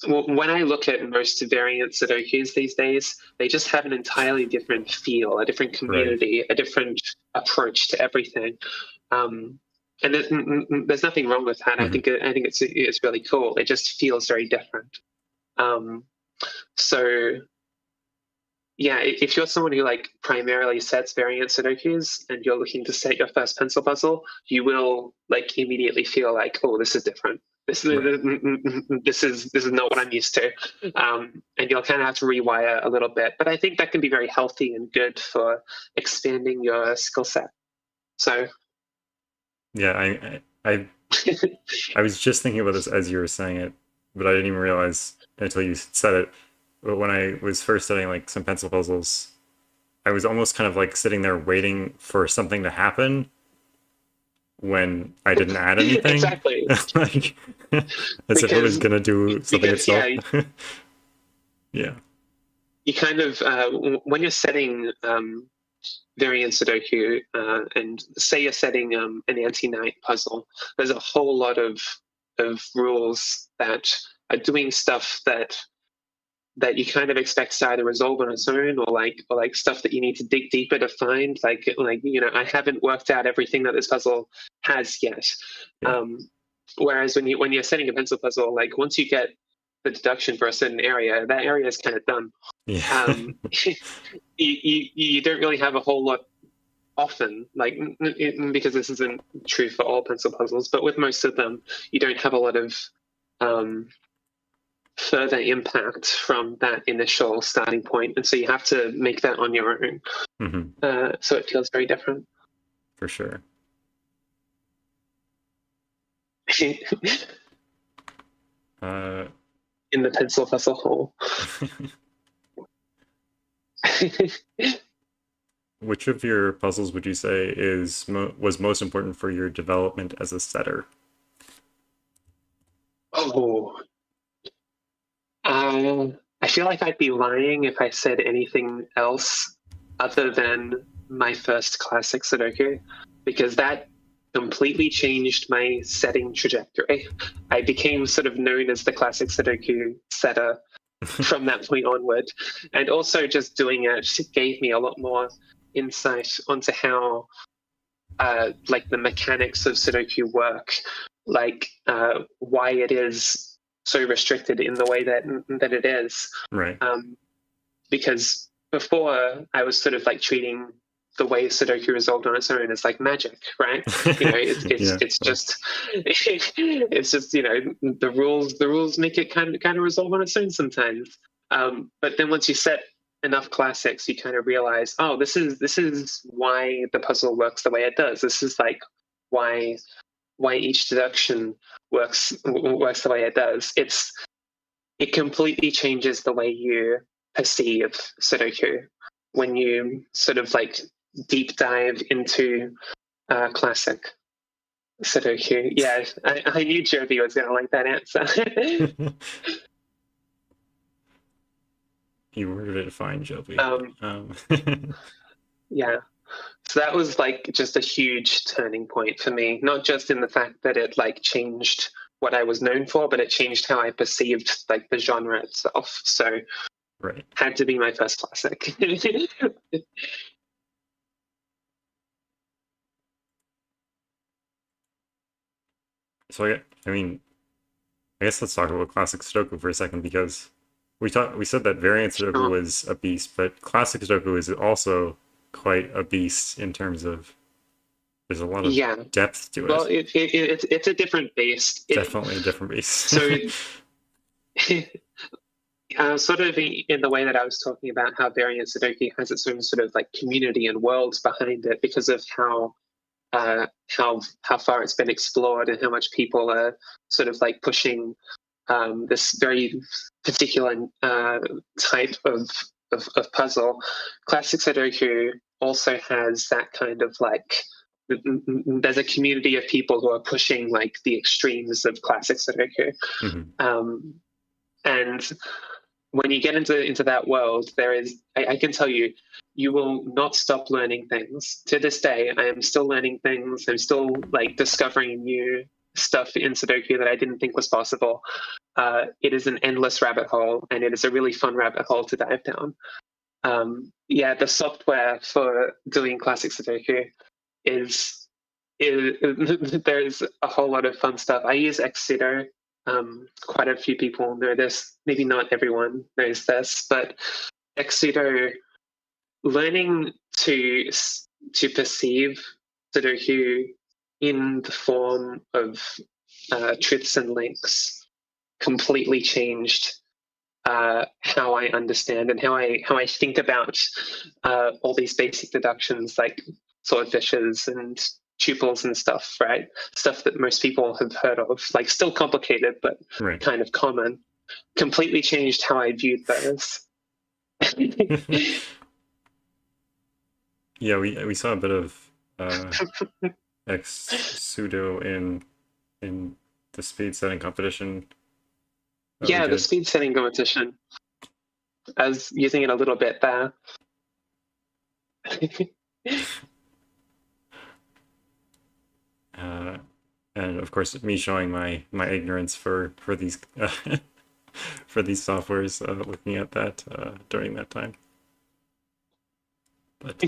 when I look at most variant Sudokus these days, they just have an entirely different feel, a different community, a different approach to everything. And there's nothing wrong with that. I think it's really cool. It just feels very different. So yeah, if you're someone who like primarily sets variant Sudokus and you're looking to set your first pencil puzzle, you will like immediately feel like, oh, this is different. This is not what I'm used to, and you'll kind of have to rewire a little bit. But I think that can be very healthy and good for expanding your skill set. So Yeah, I was just thinking about this as you were saying it, but I didn't even realize until you said it. But when I was first studying like some pencil puzzles, I was almost kind of like sitting there waiting for something to happen when I didn't add anything. Exactly. Like as if it was gonna do something itself. Yeah, Yeah. you kind of when you're setting variant Sudoku, and say you're setting an anti-knight puzzle, there's a whole lot of rules that are doing stuff that you kind of expect to either resolve on its own, or like stuff that you need to dig deeper to find. Like I haven't worked out everything that this puzzle has yet. Yeah. Whereas when you're setting a pencil puzzle, like once you get the deduction for a certain area, that area is kind of done. Yeah. You don't really have a whole lot often, like because this isn't true for all pencil puzzles, but with most of them, you don't have a lot of further impact from that initial starting point, and so you have to make that on your own. So it feels very different. For sure. In the pencil puzzle hole. Which of your puzzles would you say was most important for your development as a setter? Oh, I feel like I'd be lying if I said anything else other than my first classic Sudoku, because that completely changed my setting trajectory. I became sort of known as the classic Sudoku setter from that point onward. And also just doing it gave me a lot more insight onto how like the mechanics of Sudoku work, like why it is so restricted in the way that it is. Right. Because before I was sort of like treating the way Sudoku resolved on its own as like magic, right? It's just the rules make it kind of resolve on its own sometimes. But then once you set enough classics, you kind of realize, oh, this is why the puzzle works the way it does. This is like why each deduction works the way it does. It completely changes the way you perceive Sudoku when you sort of like deep dive into classic Sudoku. Yeah, I knew Joby was going to like that answer. You worded it fine, Joby. Yeah. So that was like just a huge turning point for me, not just in the fact that it like changed what I was known for, but it changed how I perceived like the genre itself. So right. Had to be my first classic. So I guess let's talk about classic Sudoku for a second, because we said that variant Sudoku was a beast, but classic Sudoku is also quite a beast in terms of there's a lot of depth to it. Well, it's a different beast. Definitely a different beast. So sort of in the way that I was talking about how variant Sudoku has its own sort of like community and worlds behind it because of how far it's been explored and how much people are sort of like pushing this very particular type of puzzle. Classic Sudoku also has that kind of like, there's a community of people who are pushing like the extremes of classic Sudoku. Mm-hmm. And when you get into that world, there is, I can tell you, you will not stop learning things. To this day, I am still learning things. I'm still like discovering new stuff in Sudoku that I didn't think was possible. It is an endless rabbit hole, and it is a really fun rabbit hole to dive down. Yeah, the software for doing classic Sudoku is there's a whole lot of fun stuff. I use Exito. Quite a few people know this. Maybe not everyone knows this, but Exito, learning to perceive Sudoku in the form of truths and links completely changed how I understand and how I think about all these basic deductions like swordfishes and tuples and stuff, right? Stuff that most people have heard of, like still complicated but Right. kind of common. Completely changed how I viewed those. Yeah, we saw a bit of X pseudo in the speed setting competition. Yeah, the speed setting competition. I was using it a little bit there. And of course, me showing my ignorance for these for these softwares, looking at that during that time. But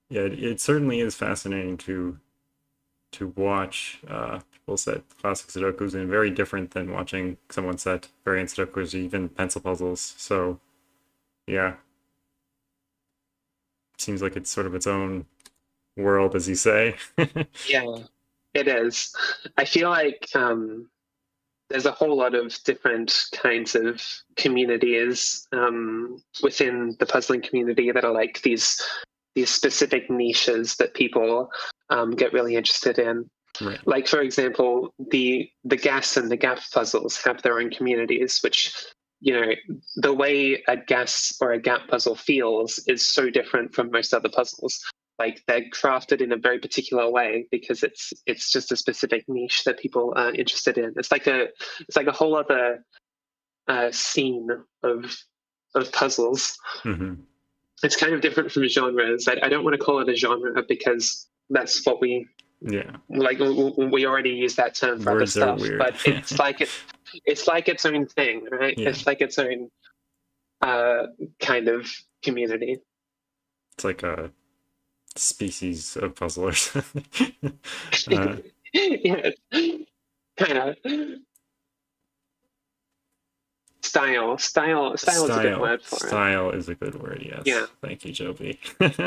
yeah, it certainly is fascinating to watch people set classic Sudokus, and very different than watching someone set variant Sudokus, even pencil puzzles. So yeah, seems like it's sort of its own world, as you say. Yeah, it is. I feel like there's a whole lot of different kinds of communities within the puzzling community that are like these specific niches that people get really interested in. Right. Like, for example, the gas and the gap puzzles have their own communities, which, you know, the way a gas or a gap puzzle feels is so different from most other puzzles. Like, they're crafted in a very particular way because it's just a specific niche that people are interested in. It's like a whole other scene of puzzles. Mm-hmm. It's kind of different from genres. I don't want to call it a genre because that's what we like. We already use that term for Words other are stuff, weird. but it's like its own thing, right? Yeah. It's like its own kind of community. It's like a species of puzzle or something. Yeah, kind of. Style is a good word for it. Style is a good word, yes. Yeah. Thank you, Joby. I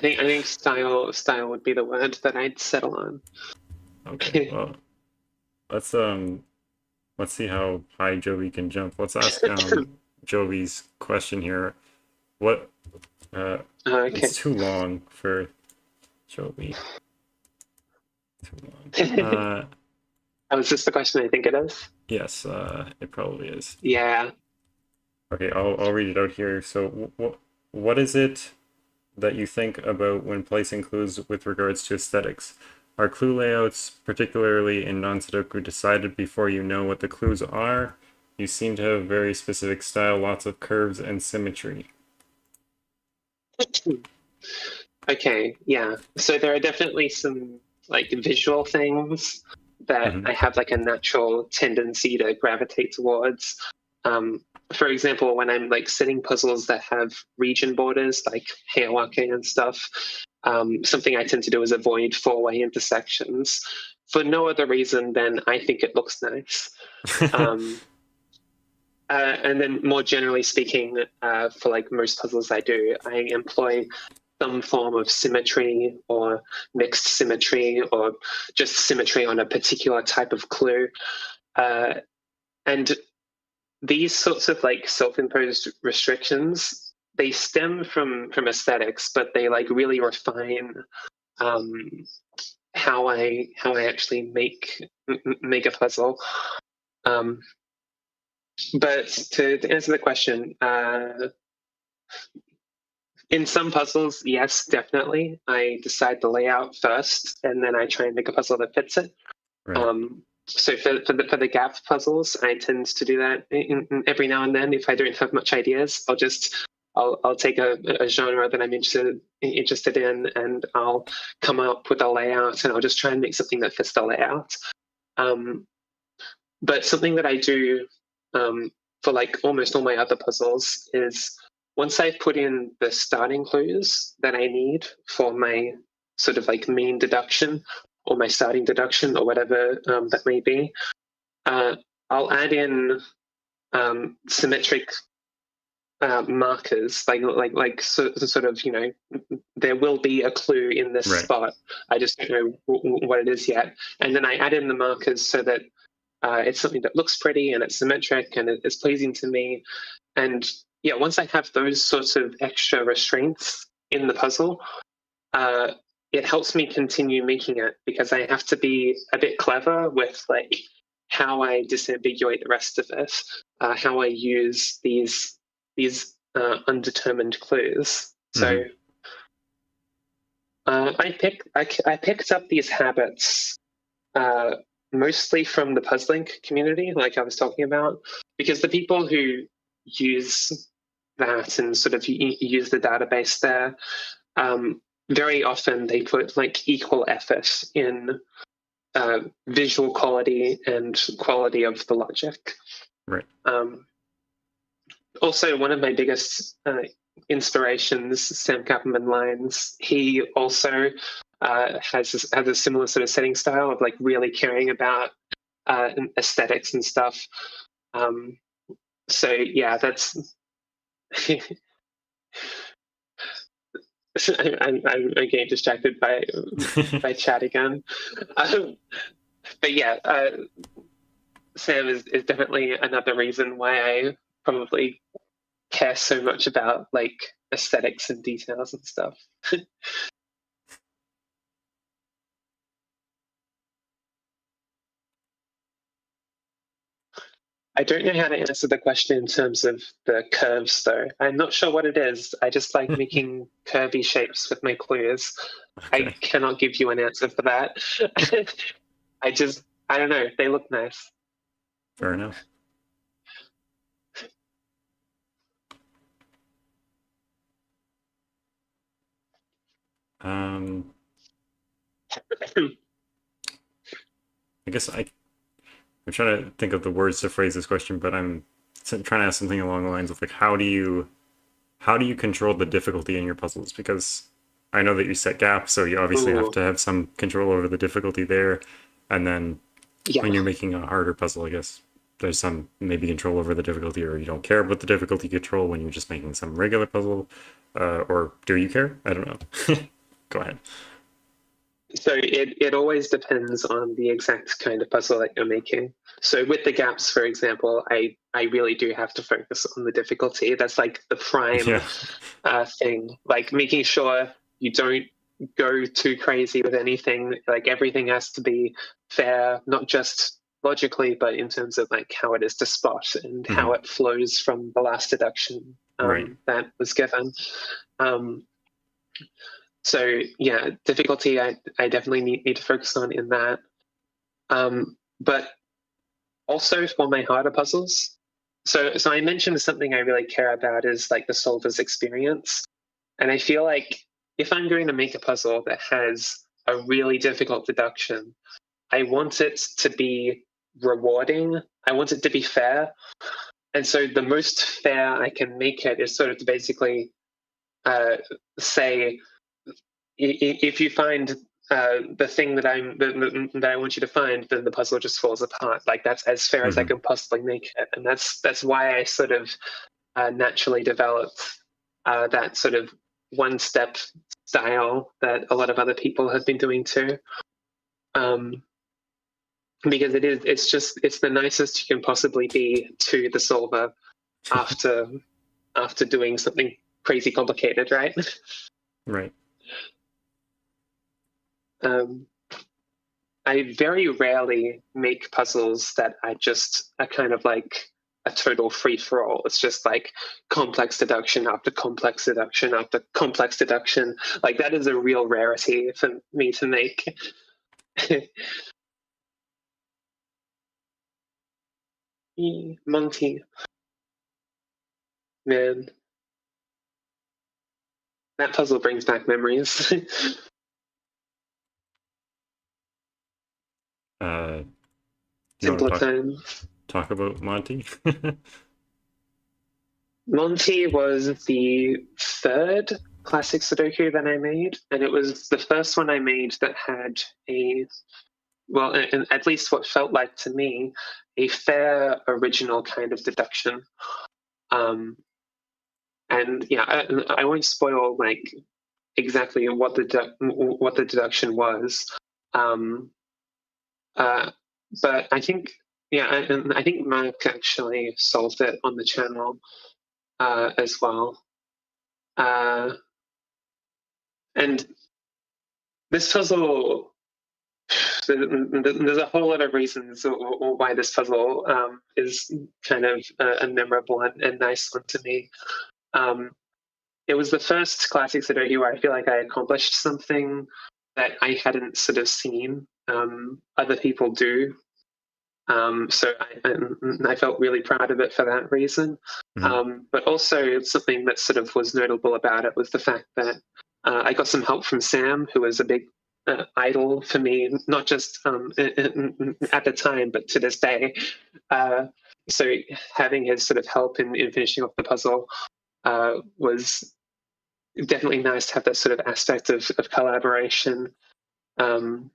think style would be the word that I'd settle on. Okay, well, let's see how high Joby can jump. Let's ask Joby's question here. What Okay. It's too long for Joby. Too long. Oh, is this the question I think it is? Yes, it probably is. Yeah. Okay, I'll read it out here. So, what is it that you think about when placing clues with regards to aesthetics? Are clue layouts, particularly in non-Sudoku, decided before you know what the clues are? You seem to have a very specific style, lots of curves and symmetry. Okay, yeah. So there are definitely some like visual things that I have like a natural tendency to gravitate towards. For example, when I'm like setting puzzles that have region borders, like hairwalking and stuff, something I tend to do is avoid four-way intersections for no other reason than I think it looks nice. And then more generally speaking, for like most puzzles I do, I employ some form of symmetry or mixed symmetry or just symmetry on a particular type of clue. And these sorts of like self-imposed restrictions, they stem from aesthetics, but they like really refine how I actually make a puzzle. But to answer the question, in some puzzles, yes, definitely. I decide the layout first, and then I try and make a puzzle that fits it. Right. So for the gap puzzles, I tend to do that every now and then. If I don't have much ideas, I'll take a genre that I'm interested in, and I'll come up with a layout, and I'll just try and make something that fits the layout. But something that I do for like almost all my other puzzles is, once I've put in the starting clues that I need for my sort of like main deduction or my starting deduction or whatever that may be, I'll add in symmetric markers, sort of, you know, there will be a clue in this Right. spot. I just don't know what it is yet, and then I add in the markers so that it's something that looks pretty and it's symmetric and it's pleasing to me. And yeah, once I have those sorts of extra restraints in the puzzle, it helps me continue making it, because I have to be a bit clever with like how I disambiguate the rest of it, how I use these undetermined clues. So I picked up these habits mostly from the puzzling community, like I was talking about, because the people who use that and sort of use the database there, very often they put like equal effort in visual quality and quality of the logic. Right. Also, one of my biggest inspirations, Sam Kaplan-Meier, he also has a similar sort of setting style of like really caring about aesthetics and stuff. So yeah, that's. I'm getting distracted by chat again, but yeah, Sam is definitely another reason why I probably care so much about like aesthetics and details and stuff. I don't know how to answer the question in terms of the curves, though. I'm not sure what it is. I just like making curvy shapes with my clues. Okay. I cannot give you an answer for that. I don't know. They look nice. Fair enough. I guess I'm trying to think of the words to phrase this question, but I'm trying to ask something along the lines of like, how do you control the difficulty in your puzzles? Because I know that you set gaps, so you obviously have to have some control over the difficulty there. And then when you're making a harder puzzle, I guess there's some maybe control over the difficulty, or you don't care about the difficulty control when you're just making some regular puzzle. Or do you care? I don't know. Go ahead. So it always depends on the exact kind of puzzle that you're making. So with the gaps, for example, I really do have to focus on the difficulty. That's like the prime thing, like making sure you don't go too crazy with anything. Like everything has to be fair, not just logically, but in terms of like how it is to spot and how it flows from the last deduction that was given. So yeah, difficulty I definitely need to focus on in that. But also for my harder puzzles. So I mentioned something I really care about is like the solver's experience. And I feel like if I'm going to make a puzzle that has a really difficult deduction, I want it to be rewarding. I want it to be fair. And so the most fair I can make it is sort of to basically say, if you find the thing that I want you to find, then the puzzle just falls apart. Like that's as fair as I can possibly make it, and that's why I sort of naturally developed that sort of one-step style that a lot of other people have been doing too. Because it's the nicest you can possibly be to the solver after doing something crazy complicated, right? Right. I very rarely make puzzles that are kind of like a total free for all. It's just like complex deduction after complex deduction after complex deduction. Like that is a real rarity for me to make. Monty. Man, that puzzle brings back memories. Do you want Simpler to times. talk about Monty? Monty was the third classic Sudoku that I made, and it was the first one I made that had and at least what felt like to me, a fair original kind of deduction. And yeah, I won't spoil like exactly what the deduction was, um, but I think I think Mark actually solved it on the channel as well. And this puzzle, there's a whole lot of reasons why this puzzle is kind of a memorable and nice one to me. It was the first classic Sudoku where I feel like I accomplished something that I hadn't sort of seen other people do. So I felt really proud of it for that reason. But also something that sort of was notable about it was the fact that I got some help from Sam, who was a big idol for me, not just at the time, but to this day. So having his sort of help in finishing off the puzzle was definitely nice to have that sort of aspect of collaboration. And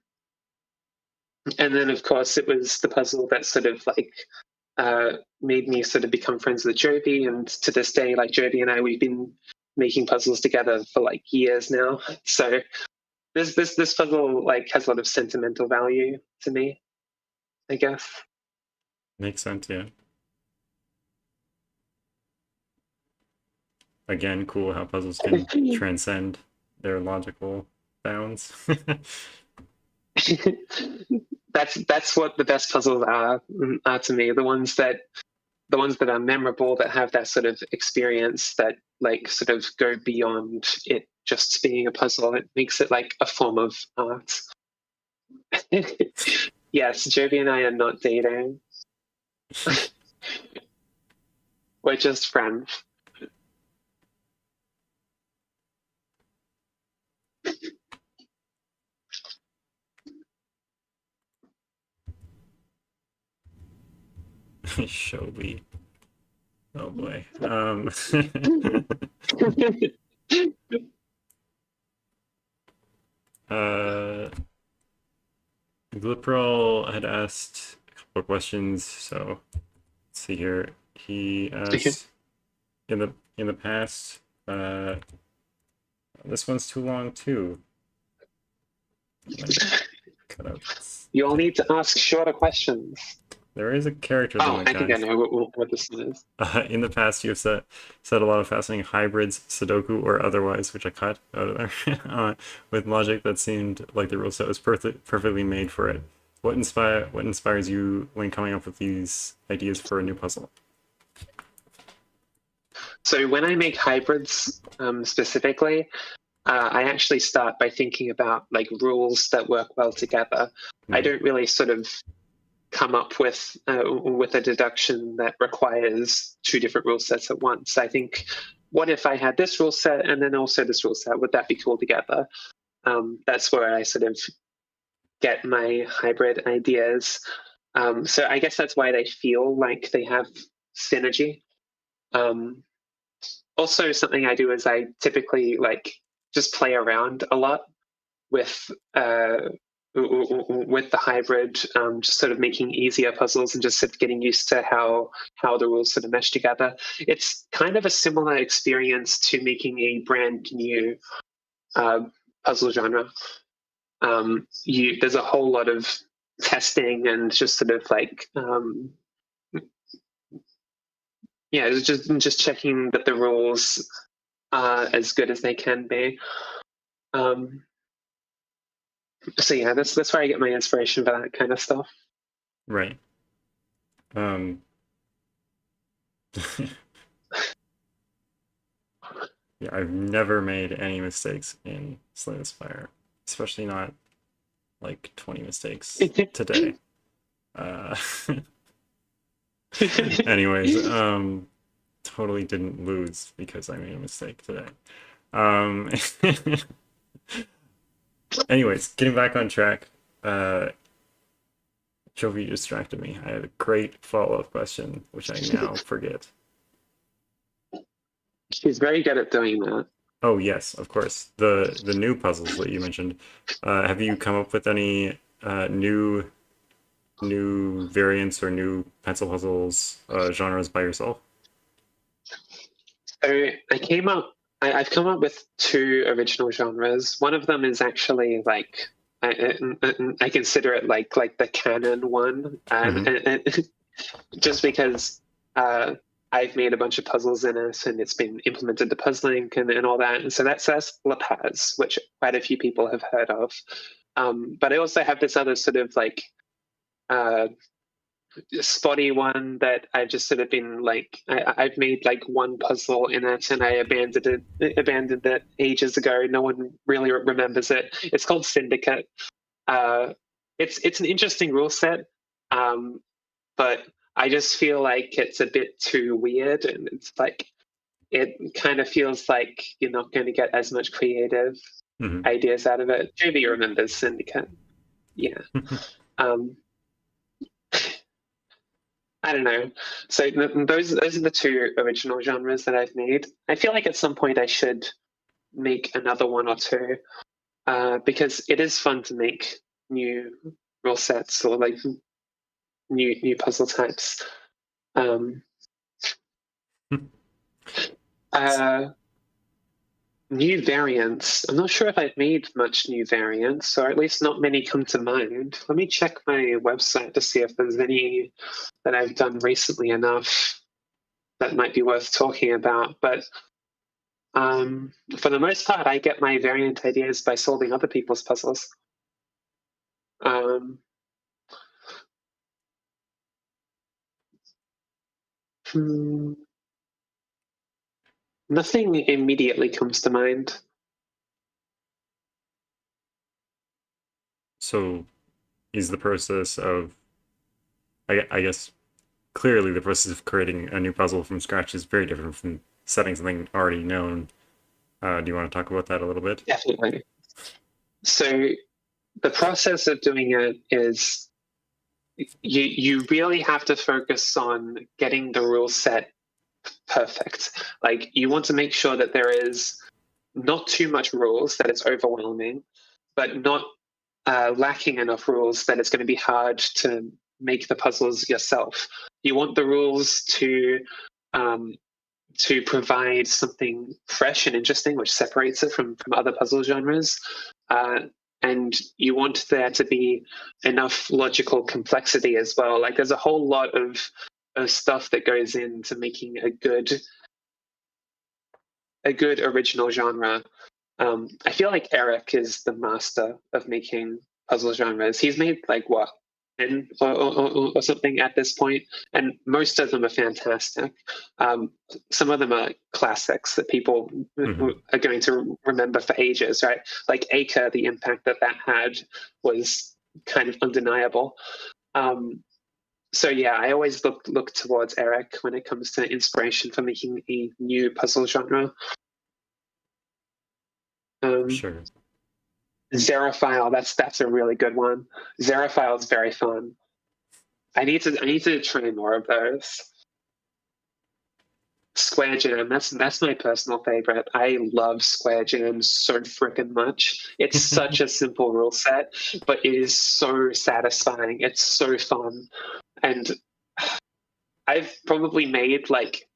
then, of course, it was the puzzle that sort of like made me sort of become friends with Jovi. And to this day, like Jovi and I, we've been making puzzles together for like years now. So this puzzle like has a lot of sentimental value to me, I guess. Makes sense, yeah. Again, cool how puzzles can transcend their logical bounds. That's what the best puzzles are to me. The ones that are memorable, that have that sort of experience, that like sort of go beyond it just being a puzzle. It makes it like a form of art. Yes, Jovi and I are not dating. We're just friends. Shelby. Oh boy. Glipral had asked a couple of questions, so let's see here. He asked in the past, this one's too long too. Cut out. You all need to ask shorter questions. There is a character limit, I think I know what this one is. In the past, you've said a lot of fascinating hybrids, Sudoku or otherwise, which I cut out of there, with logic that seemed like the rule set was perfectly made for it. What inspires you when coming up with these ideas for a new puzzle? So when I make hybrids specifically, I actually start by thinking about like rules that work well together. I don't really sort of come up with a deduction that requires two different rule sets at once. I think, what if I had this rule set and then also this rule set? Would that be cool together? That's where I sort of get my hybrid ideas. So I guess that's why they feel like they have synergy. Also, something I do is I typically like just play around a lot with the hybrid, just sort of making easier puzzles and just sort of getting used to how the rules sort of mesh together. It's kind of a similar experience to making a brand new puzzle genre. There's a whole lot of testing and just sort of like it's just checking that the rules are as good as they can be. So yeah, that's where I get my inspiration for that kind of stuff. Right. Yeah, I've never made any mistakes in Slay the Spire, especially not like 20 mistakes today. Anyways, totally didn't lose because I made a mistake today. Um, anyways, getting back on track. Jovi distracted me. I had a great follow-up question, which I now forget. She's very good at doing that. Oh yes, of course. The new puzzles that you mentioned. Have you come up with any new variants or new pencil puzzles genres by yourself? So I've come up with two original genres. One of them is actually like I consider it like the canon one, just because I've made a bunch of puzzles in it and it's been implemented to puzzling and all that. And so that's La Paz, which quite a few people have heard of. But I also have this other sort of like uh, spotty one that I've just sort of been like I've made like one puzzle in it and I abandoned it ages ago. No one really remembers it. It's called Syndicate. Uh, it's an interesting rule set, but I just feel like it's a bit too weird, and it's like it kind of feels like you're not going to get as much creative Mhm. ideas out of it. Maybe remembers Syndicate. Yeah. Um, I don't know. So those are the two original genres that I've made. I feel like at some point I should make another one or two, because it is fun to make new rule sets or like new puzzle types. Um, uh, New variants. I'm not sure if I've made much new variants, or at least not many come to mind. Let me check my website to see if there's any that I've done recently enough that might be worth talking about. But for the most part, I get my variant ideas by solving other people's puzzles. Um, hmm, Nothing immediately comes to mind. So, is the process of, I guess, clearly the process of creating a new puzzle from scratch is very different from setting something already known. Do you want to talk about that a little bit? Definitely. So the process of doing it is you really have to focus on getting the rule set perfect. Like you want to make sure that there is not too much rules that it's overwhelming, but not lacking enough rules that it's going to be hard to make the puzzles yourself. You want the rules um, to provide something fresh and interesting, which separates it from other puzzle genres. And you want there to be enough logical complexity as well. Like there's a whole lot of stuff that goes into making a good original genre. I feel like Eric is the master of making puzzle genres. He's made like what, 10 or something at this point, and most of them are fantastic. Some of them are classics that people Hmm. are going to remember for ages, right? Like Acre, the impact that had was kind of undeniable. Um, so yeah, I always look towards Eric when it comes to inspiration for making a new puzzle genre. Um, Sure. Xerophile, that's a really good one. Xerophile is very fun. I need to try more of those. Square Jam, that's my personal favorite. I love Square Jam so freaking much. It's such a simple rule set, but it is so satisfying. It's so fun. And I've probably made like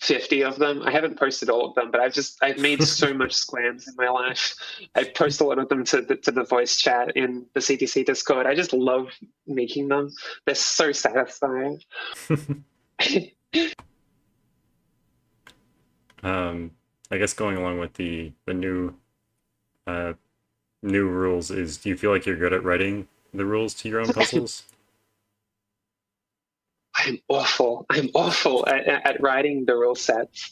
50 of them. I haven't posted all of them, but I've made so much squams in my life. I post a lot of them to the voice chat in the CTC Discord. I just love making them. They're so satisfying. I guess going along with the uh, new rules is, do you feel like you're good at writing the rules to your own puzzles? I'm awful. I'm awful at writing the rule sets.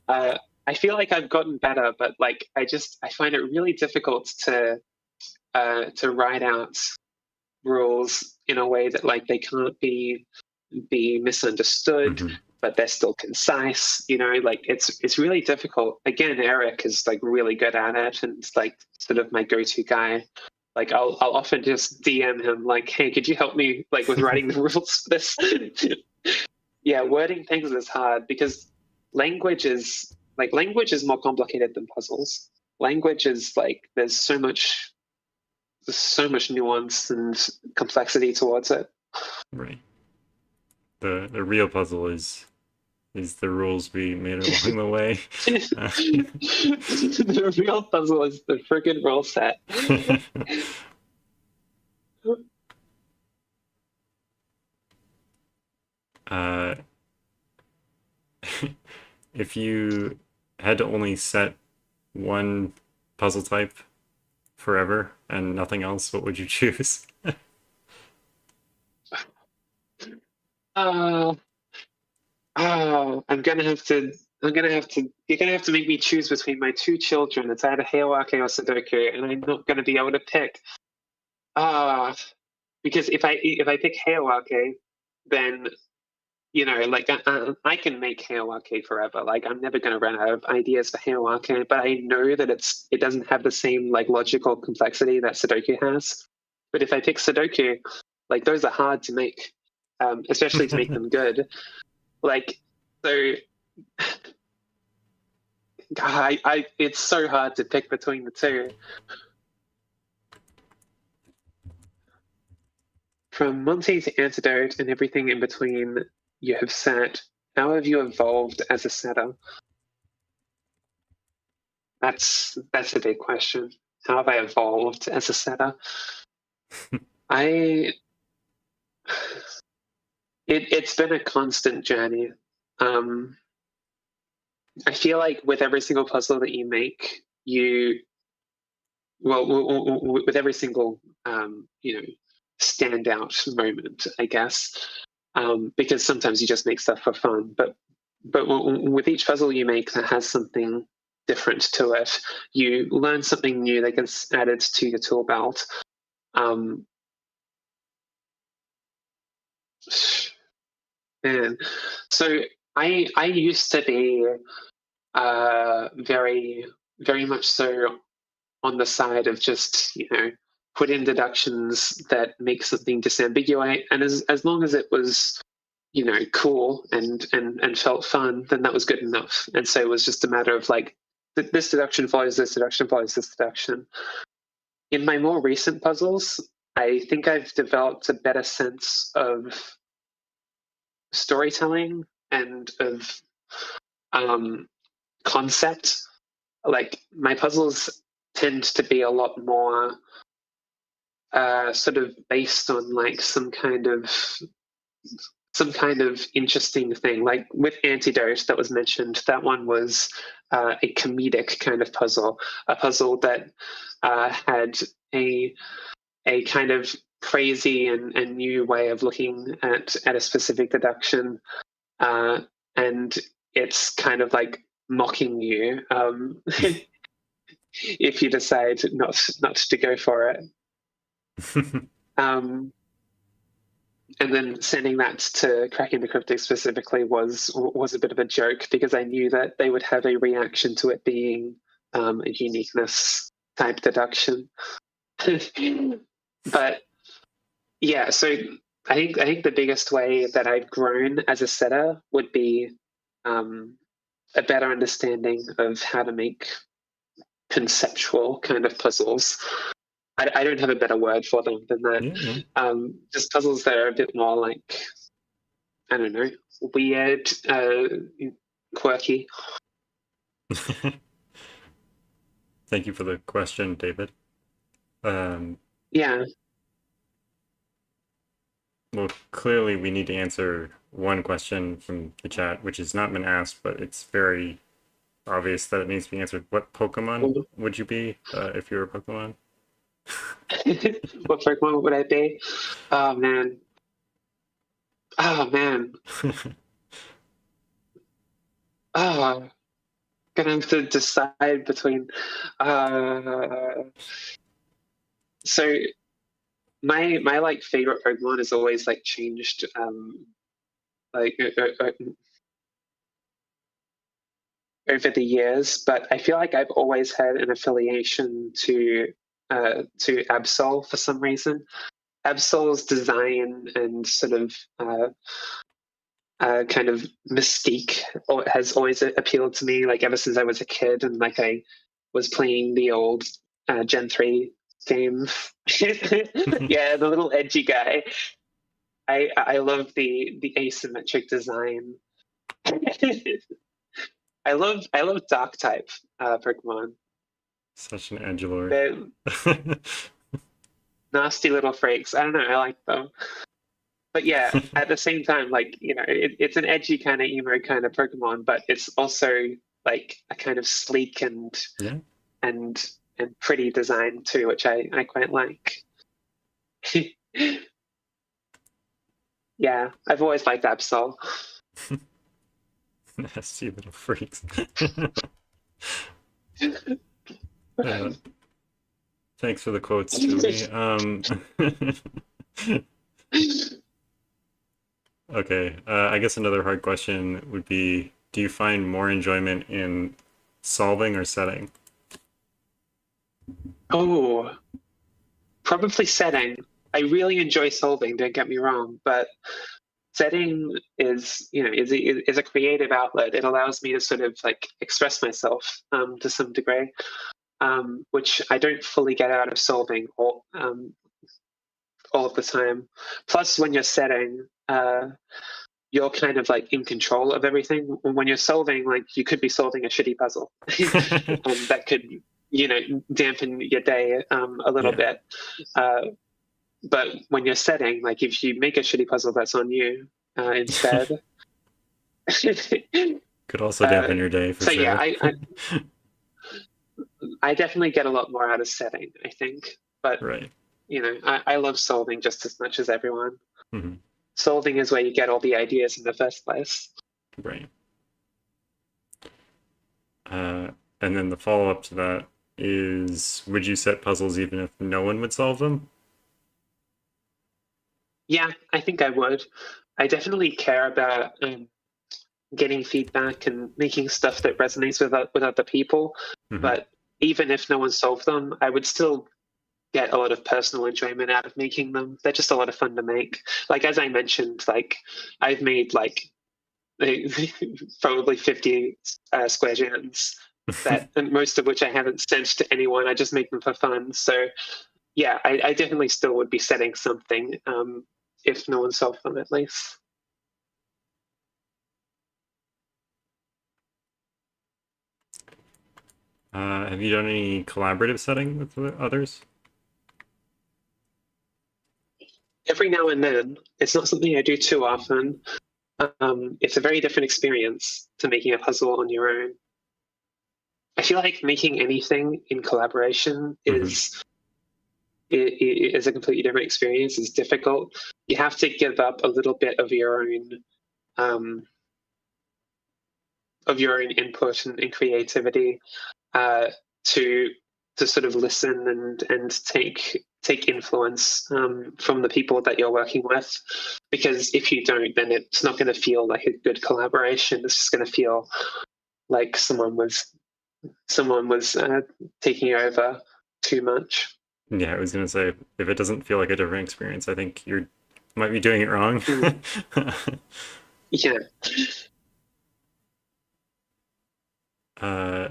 Uh, I feel like I've gotten better, but like I find it really difficult to write out rules in a way that like they can't be. be misunderstood, Mhm. but they're still concise. Like it's really difficult. Again, Eric is like really good at it, and it's like sort of my go-to guy. Like I'll often just DM him like, "Hey, could you help me like with writing the rules for this?" Yeah, wording things is hard because language is more complicated than puzzles. Language is like there's so much nuance and complexity towards it. Right. The real puzzle is the rules we made along the way. The real puzzle is the friggin' rule set. uh, if you had to only set one puzzle type forever and nothing else, what would you choose? Uh, I'm gonna have to. You're gonna have to make me choose between my two children. It's either Hayawake or Sudoku, and I'm not gonna be able to pick. Because if I pick Hayawake, then like I can make Hayawake forever. Like I'm never gonna run out of ideas for Hayawake, but I know that it doesn't have the same like logical complexity that Sudoku has. But if I pick Sudoku, like those are hard to make, especially to make them good. Like so, it's so hard to pick between the two. From Monty to Antidote and everything in between, you have sat. How have you evolved as a setter? That's a big question. How have I evolved as a setter? I it's been a constant journey. I feel like with every single puzzle that you make, with every single standout moment, I guess, because sometimes you just make stuff for fun, but with each puzzle you make that has something different to it, you learn something new that gets added to your tool belt. Man, so I used to be very very much so on the side of just put in deductions that make something disambiguate, and as long as it was cool and felt fun, then that was good enough. And so it was just a matter of like this deduction follows this deduction follows this deduction. In my more recent puzzles, I think I've developed a better sense of storytelling and of concept. Like my puzzles tend to be a lot more sort of based on like some kind of interesting thing. Like with Antidote that was mentioned, that one was a comedic kind of puzzle, a puzzle that had a kind of crazy and new way of looking at a specific deduction, and it's kind of like mocking you if you decide not to go for it. And then sending that to Cracking the Cryptic specifically was a bit of a joke because I knew that they would have a reaction to it being a uniqueness type deduction. But yeah, so I think the biggest way that I've grown as a setter would be a better understanding of how to make conceptual kind of puzzles. I don't have a better word for them than that. Yeah. Just puzzles that are a bit more like, I don't know, weird, quirky. Thank you for the question, David. Yeah. Well, clearly we need to answer one question from the chat, which has not been asked, but it's very obvious that it needs to be answered. What Pokemon would you be if you were a Pokemon? What Pokemon would I be? Oh man. Gonna have to decide between. So my like favorite Pokemon has always like changed like over the years, but I feel like I've always had an affiliation to Absol for some reason. Absol's design and sort of kind of mystique has always appealed to me, like ever since I was a kid, and like I was playing the old Gen 3 games. Yeah, the little edgy guy. I love the asymmetric design. I love dark type Pokemon. Such an edgelord. They're nasty little freaks. I don't know, I like them. But yeah, at the same time, like, you know, it's an edgy kind of emo kind of Pokemon, but it's also like a kind of sleek and Yeah. and pretty design too, which I quite like. Yeah, I've always liked Absol. Nasty little freaks. Thanks for the quotes, Julie. Okay, I guess another hard question would be, do you find more enjoyment in solving or setting? Oh, probably setting. I really enjoy solving, don't get me wrong, but setting is, you know, is a creative outlet. It allows me to sort of like express myself to some degree, which I don't fully get out of solving all of the time. Plus, when you're setting, you're kind of like in control of everything. When you're solving, like you could be solving a shitty puzzle, that could, you know, dampen your day a little bit. But when you're setting, like if you make a shitty puzzle, that's on you instead. Could also dampen your day for so sure. yeah, I definitely get a lot more out of setting, I think. But right. you know, I love solving just as much as everyone. Mm-hmm. Solving is where you get all the ideas in the first place. Right. And then the follow-up to that is, would you set puzzles even if no one would solve them? Yeah, I think I would. I definitely care about getting feedback and making stuff that resonates with other people. Mm-hmm. But even if no one solved them, I would still get a lot of personal enjoyment out of making them. They're just a lot of fun to make. Like, as I mentioned, like I've made like probably 50 square jams that, and most of which I haven't sent to anyone. I just make them for fun. So yeah, I definitely still would be setting something if no one solved them, at least. Have you done any collaborative setting with others? Every now and then. It's not something I do too often. It's a very different experience to making a puzzle on your own. I feel like making anything in collaboration is a completely different experience. It's difficult. You have to give up a little bit of your own input and creativity to sort of listen and take influence from the people that you're working with. Because if you don't, then it's not going to feel like a good collaboration. It's just going to feel like someone was taking over too much. Yeah, I was gonna say, if it doesn't feel like a different experience, I think you might be doing it wrong. Yeah. Oh,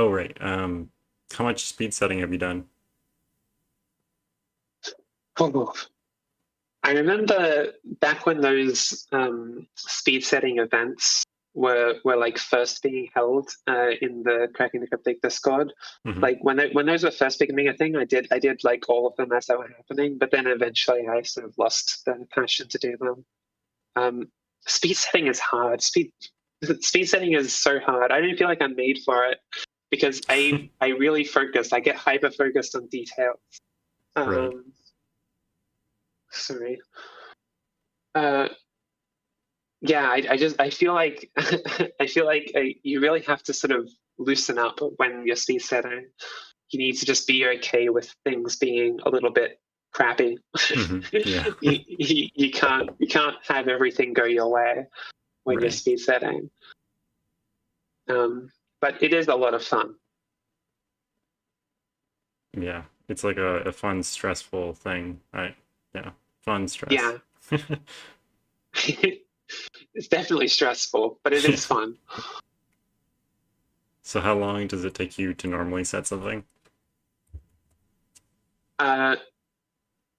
right. How much speed setting have you done? Oh, I remember back when those speed setting events were like first being held in the Cracking the Cryptic Discord. Mm-hmm. Like when those were first becoming a thing, I did like all of them as they were happening, but then eventually I sort of lost the passion to do them. Speed setting is hard. Speed setting is so hard. I don't feel like I'm made for it because I really focus. I get hyper focused on details. Right. Sorry. Yeah, I feel like you really have to sort of loosen up when you're speed setting. You need to just be okay with things being a little bit crappy. Yeah. You can't have everything go your way when you're Right. speed setting. But it is a lot of fun. Yeah. It's like a fun, stressful thing. Right. Yeah. Fun stress. Yeah. It's definitely stressful, but it is fun. So how long does it take you to normally set something?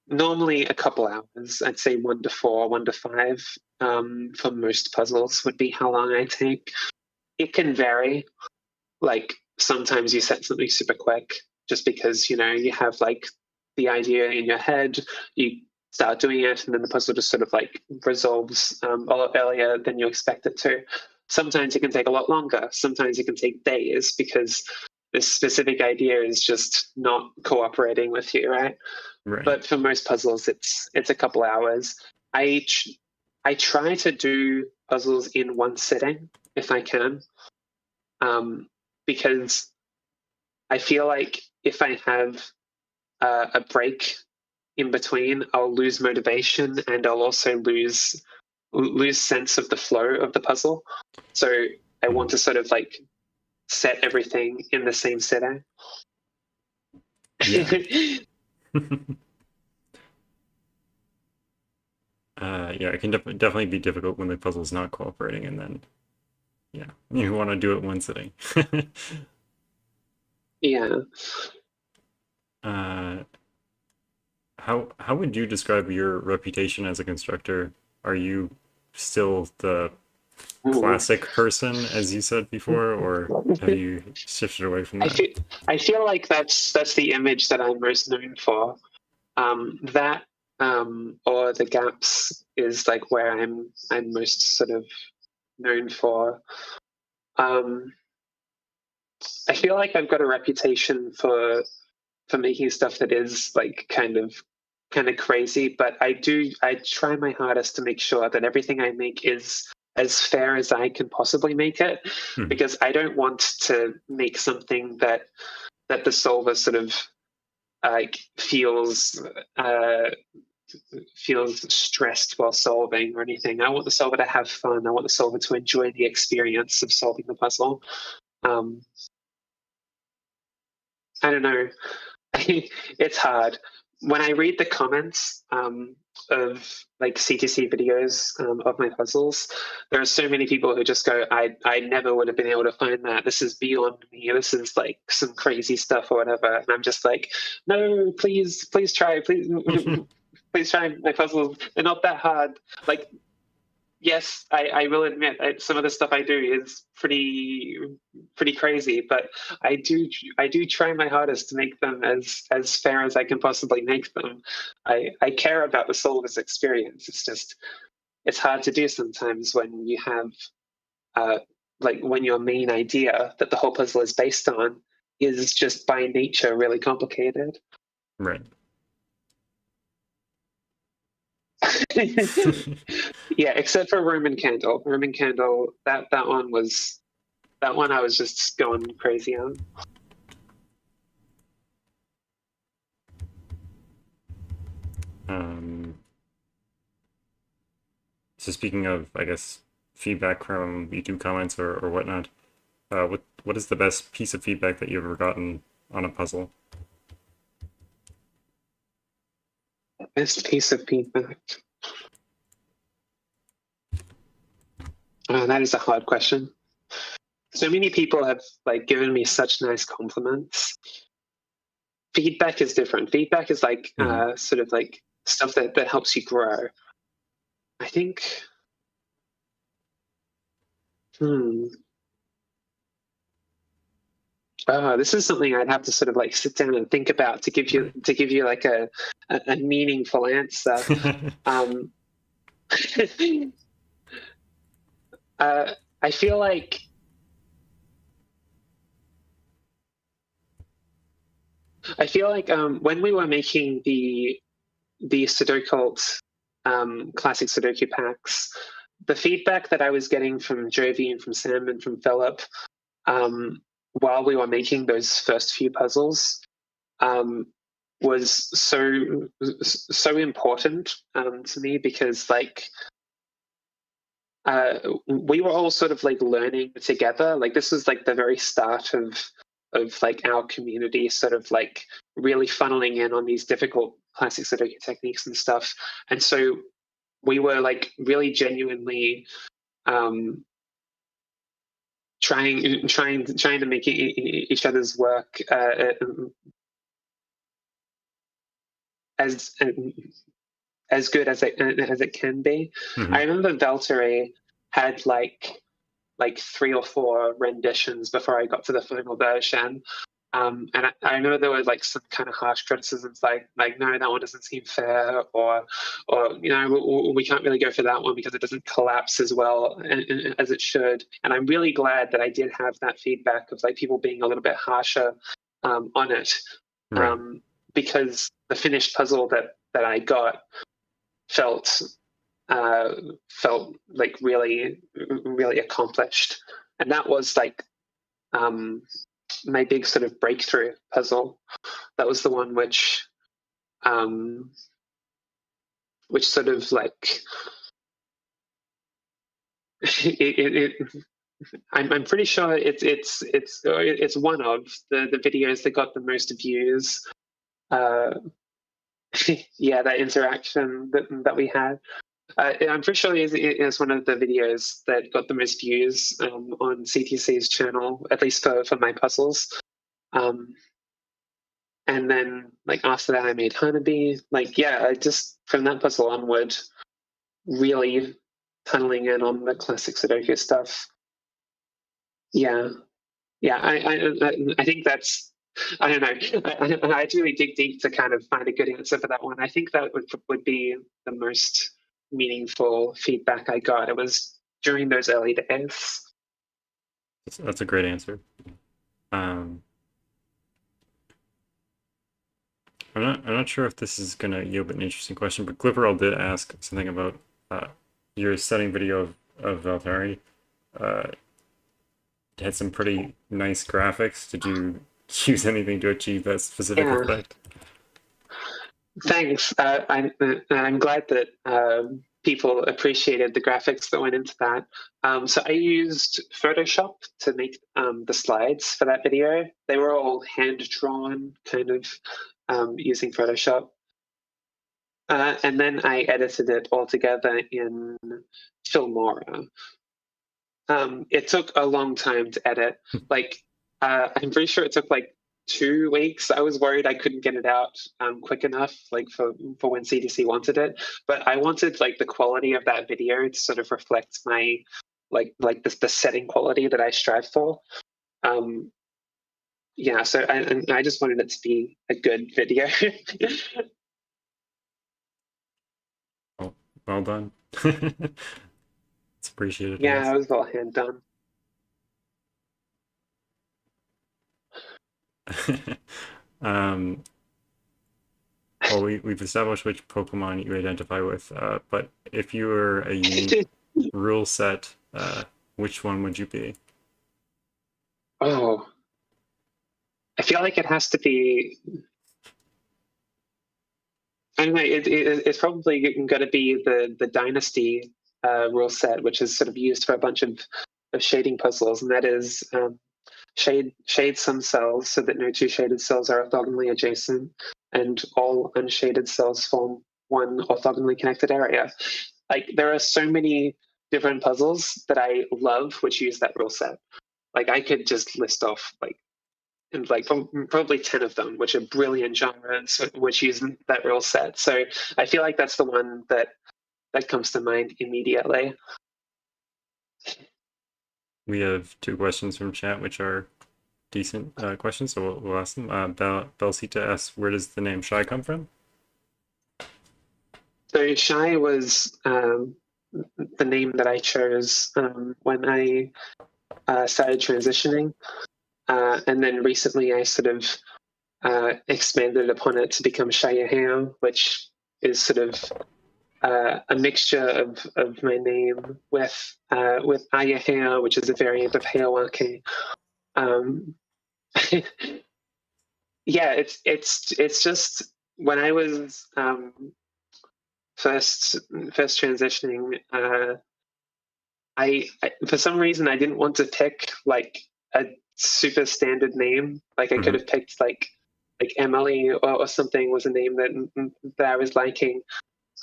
Normally a couple hours. I'd say 1 to 4, 1 to 5 for most puzzles would be how long I take. It can vary. Like sometimes you set something super quick just because, you have like the idea in your head, you start doing it, and then the puzzle just sort of like resolves a lot earlier than you expect it to. Sometimes it can take a lot longer. Sometimes it can take days because this specific idea is just not cooperating with you, right? Right. But for most puzzles, it's a couple hours. I try to do puzzles in one sitting if I can, because I feel like if I have a break in between, I'll lose motivation and I'll also lose sense of the flow of the puzzle. So I want to sort of like set everything in the same setting. Yeah. Yeah, it can definitely be difficult when the puzzle's not cooperating, and then, yeah, you want to do it one sitting. Yeah. How would you describe your reputation as a constructor? Are you still the classic person, as you said before, or have you shifted away from that? I feel like that's the image that I'm most known for. That or the gaps is like where I'm most sort of known for. I feel like I've got a reputation for making stuff that is like kind of crazy, but I try my hardest to make sure that everything I make is as fair as I can possibly make it, Hmm. because I don't want to make something that the solver sort of like feels stressed while solving or anything. I want the solver to have fun. I want the solver to enjoy the experience of solving the puzzle. I don't know. It's hard. When I read the comments of like CTC videos of my puzzles, there are so many people who just go, I never would have been able to find that. This is beyond me. This is like some crazy stuff or whatever. And I'm just like, no, please try. Please try my puzzles. They're not that hard. Like, yes, I will admit some of the stuff I do is pretty crazy, but I do try my hardest to make them as fair as I can possibly make them. I care about the solver's experience. It's just it's hard to do sometimes when you have like when your main idea that the whole puzzle is based on is just by nature really complicated. Right. Yeah, except for Roman Candle. Roman Candle, that one I was just going crazy on. So speaking of, I guess, feedback from YouTube comments or whatnot, what is the best piece of feedback that you've ever gotten on a puzzle? Best piece of feedback. That is a hard question. So many people have like given me such nice compliments. Feedback is different. Feedback is like sort of like stuff that helps you grow. I think. This is something I'd have to sort of like sit down and think about to give you like a meaningful answer. I feel like when we were making the Sudoku classic Sudoku packs, the feedback that I was getting from Jovi and from Sam and from Philip while we were making those first few puzzles was so important to me, because like we were all sort of like learning together. Like this was like the very start of like our community sort of like really funneling in on these difficult classic Sudoku techniques and stuff. And so we were like really genuinely trying to make each other's work as as good as it can be. Mhm. I remember Valtteri had like 3 or 4 renditions before I got to the final version. And I know there was like some kind of harsh criticisms, like no, that one doesn't seem fair, or you know, we can't really go for that one because it doesn't collapse as well as it should. And I'm really glad that I did have that feedback of like people being a little bit harsher on it, Right. because the finished puzzle that I got felt felt like really accomplished, and that was like my big sort of breakthrough puzzle. That was the one which sort of like it I'm pretty sure it's one of the videos that got the most views. Uh, yeah, that interaction that we had. I'm pretty sure it's one of the videos that got the most views on CTC's channel, at least for my puzzles. And then like after that, I made Hanabi. Like yeah, I just from that puzzle onward, really tunneling in on the classic Sudoku stuff. Yeah, yeah. I think that's. I don't know. I had to really dig deep to kind of find a good answer for that one. I think that would be the most meaningful feedback I got. It was during those early days. That's a great answer. Um, I'm not sure if this is gonna yield an interesting question, but Glipperall did ask something about your setting video of Valtteri. Uh, it had some pretty nice graphics. Did you use anything to achieve that specific Yeah. effect? Thanks. I'm glad that people appreciated the graphics that went into that. So I used Photoshop to make the slides for that video. They were all hand drawn, kind of using Photoshop. And then I edited it all together in Filmora. It took a long time to edit. Like, I'm pretty sure it took like 2 weeks. I was worried I couldn't get it out quick enough, like for when CDC wanted it. But I wanted like the quality of that video to sort of reflect my like the setting quality that I strive for. Yeah, so I just wanted it to be a good video. Well done. It's appreciated, I Yeah, guess. it was all hand done. um, well, we've established which Pokemon you identify with, but if you were a unique rule set, which one would you be? Oh, I feel like it has to be. I don't know. It's probably going to be the Dynasty rule set, which is sort of used for a bunch of shading puzzles, and that is shade some cells so that no two shaded cells are orthogonally adjacent, and all unshaded cells form one orthogonally connected area. Like there are so many different puzzles that I love which use that rule set. Like I could just list off and like probably 10 of them, which are brilliant genres, which use that rule set. So I feel like that's the one that comes to mind immediately. We have 2 questions from chat, which are decent questions, so we'll ask them. Belsita asks, where does the name Shye come from? So Shye was the name that I chose when I started transitioning. And then recently I sort of expanded upon it to become Shye, which is sort of a mixture of my name with Ayahea, which is a variant of Hayawake. yeah, it's just when I was first transitioning, I for some reason I didn't want to pick like a super standard name. Like I could Mhm. have picked like Emily or something was a name that I was liking.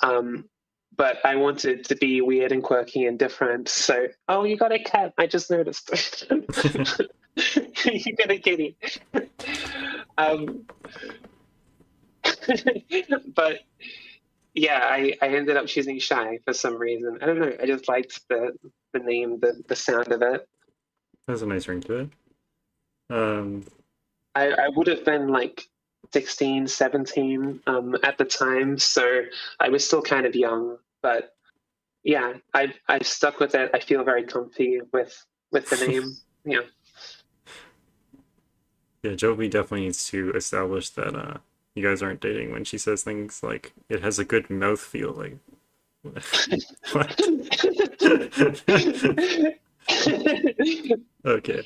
Um, but I wanted to be weird and quirky and different. So, oh, you got a cat! I just noticed. You got a kitty. um, but yeah, I ended up choosing Shy for some reason. I don't know. I just liked the name, the sound of it. Has a nice ring to it. Um, I would have been like 16, 17 at the time, so I was still kind of young. But yeah, I've stuck with it. I feel very comfy with the name. Yeah. yeah, Jovi definitely needs to establish that you guys aren't dating when she says things like it has a good mouth feel. Like what? Okay.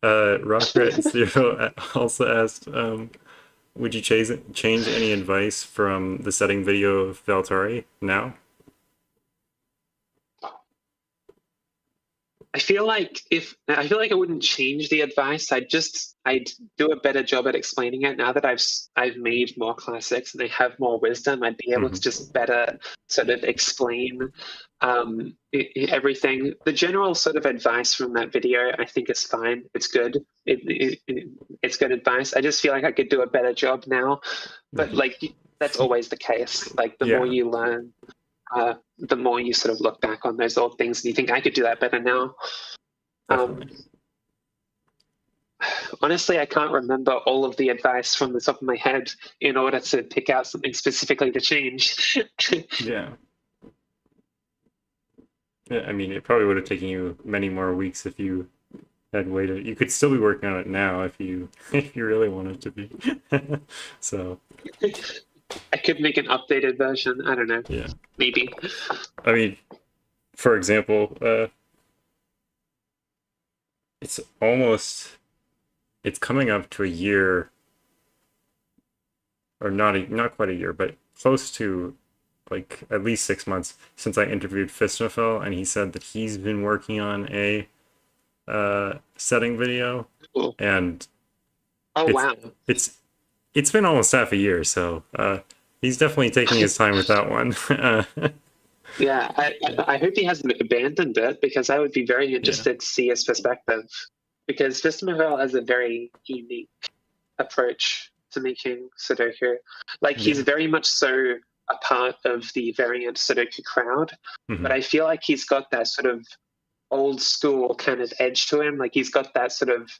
Rockret Zero also asked, would you change any advice from the setting video of Valtori now? I feel like I wouldn't change the advice. I'd do a better job at explaining it. Now that I've made more classics and they have more wisdom, I'd be able to Mhm. just better sort of explain everything. The general sort of advice from that video, I think, is fine. It's good. It's good advice. I just feel like I could do a better job now. But Okay. like that's always the case. Like the more Yeah, you learn, the more you sort of look back on those old things and you think I could do that better now. Um, definitely. honestly, I can't remember all of the advice from the top of my head in order to pick out something specifically to change. Yeah. Yeah, I mean, it probably would have taken you many more weeks if you had waited. You could still be working on it now if you if you really wanted to be. So, I could make an updated version. I don't know. yeah. Maybe. I mean, for example, it's almost it's coming up to a year, or not quite a year, but close to like at least 6 months since I interviewed Fistmafel, and he said that he's been working on a setting video, Cool. and Oh, it's wow. it's it's been almost half a year, so he's definitely taking his time with that one. Yeah, I hope he hasn't abandoned it because I would be very Yeah, interested to see his perspective. Because Vistamaville has a very unique approach to making Sudoku. Like he's yeah. very much so a part of the variant Sudoku crowd, but Hmm. I feel like he's got that sort of old school kind of edge to him. Like he's got that sort of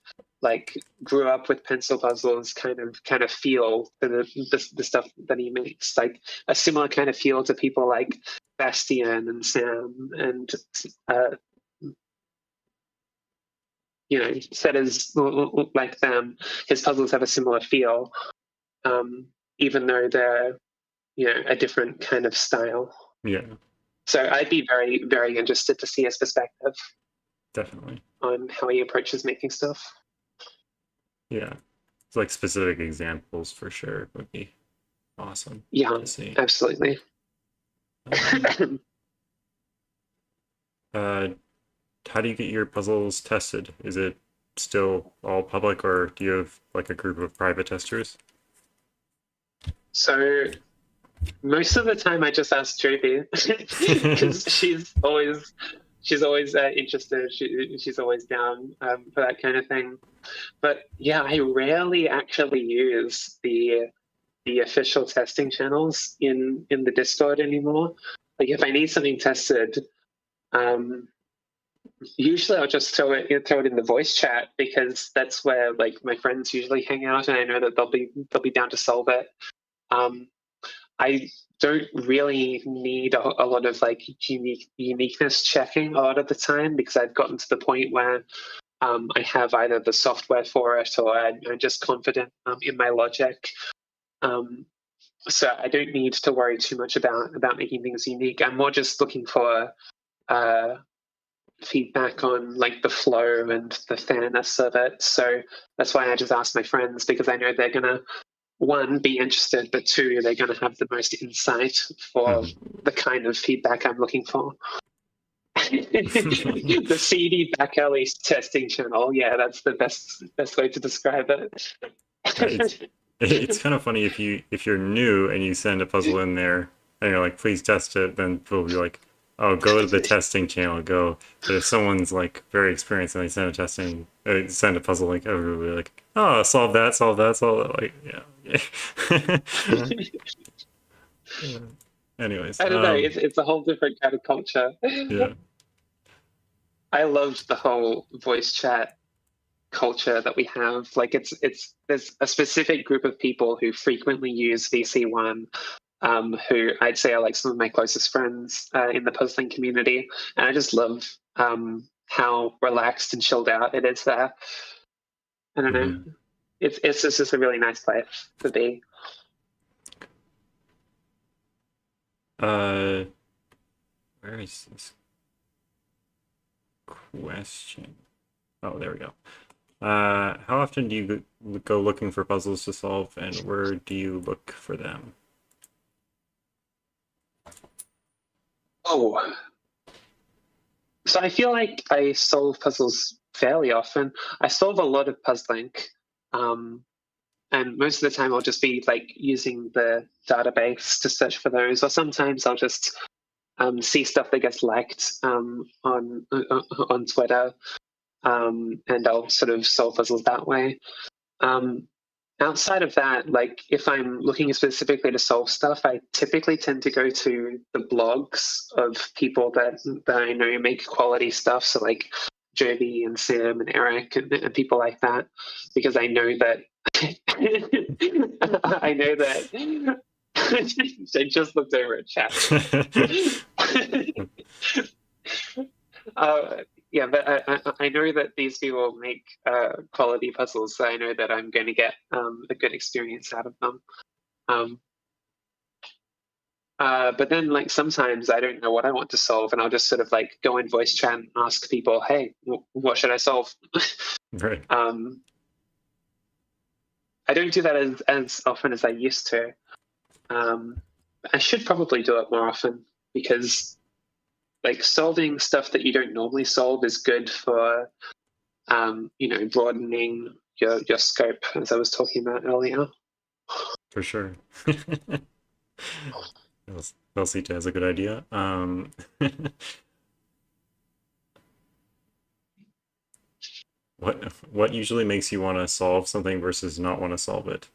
like grew up with pencil puzzles kind of feel to the stuff that he makes. Like a similar kind of feel to people like Bastian and Sam and uh, setters like them. His puzzles have a similar feel, even though they're a different kind of style. Yeah, So I'd be very, very interested to see his perspective definitely. on how he approaches making stuff. Yeah, it's like specific examples for sure would be awesome Yeah, to see. absolutely. Um, uh, how do you get your puzzles tested? Is it still all public, or do you have like a group of private testers? So most of the time I just ask Joby because she's always interested. She's always down for that kind of thing. But yeah, I rarely actually use the official testing channels in the Discord anymore. Like if I need something tested, um, usually I'll just throw it in the voice chat because that's where like my friends usually hang out, and I know that they'll be down to solve it. Um, I don't really need a lot of like uniqueness checking a lot of the time because I've gotten to the point where I have either the software for it or I'm just confident in my logic. Um, so I don't need to worry too much about making things unique. I'm more just looking for uh, feedback on like the flow and the fairness of it. So that's why I just ask my friends, because I know they're gonna, one, be interested, but two, they're gonna have the most insight for the kind of feedback I'm looking for. The CD back alley testing channel. Yeah, that's the best way to describe it. It's kind of funny if you're new and you send a puzzle in there and you're like, please test it, then people will be like, oh, go to the testing channel, go. But if someone's like very experienced and they send a puzzle, like everybody will be like, oh, solve that, solve that, solve that. Like, yeah. Anyways, I don't know. It's a whole different kind of culture. yeah. I loved the whole voice chat culture that we have. Like there's a specific group of people who frequently use VC1, who I'd say are like some of my closest friends in the puzzling community, and I just love how relaxed and chilled out it is there. I don't know. It's just a really nice place to be. Where is this question? Oh, there we go. How often do you go looking for puzzles to solve, and where do you look for them? Oh, so I feel like I solve puzzles fairly often. I solve a lot of puzzling, and most of the time I'll just be like using the database to search for those, or sometimes I'll just see stuff that gets liked on Twitter, and I'll sort of solve puzzles that way. Outside of that, like if I'm looking specifically to solve stuff, I typically tend to go to the blogs of people that I know make quality stuff. So like Joby and Sam and Eric and people like that, because I know that I know that I just looked over at chat. Yeah, but I know that these people make quality puzzles, so I know that I'm going to get a good experience out of them. But then, like, sometimes I don't know what I want to solve, and I'll just sort of like go in voice chat and ask people, "Hey, what should I solve?" Right. I don't do that as often as I used to. I should probably do it more often, because like solving stuff that you don't normally solve is good for broadening your scope, as I was talking about earlier. For sure. Velcita has a good idea. What usually makes you want to solve something versus not want to solve it?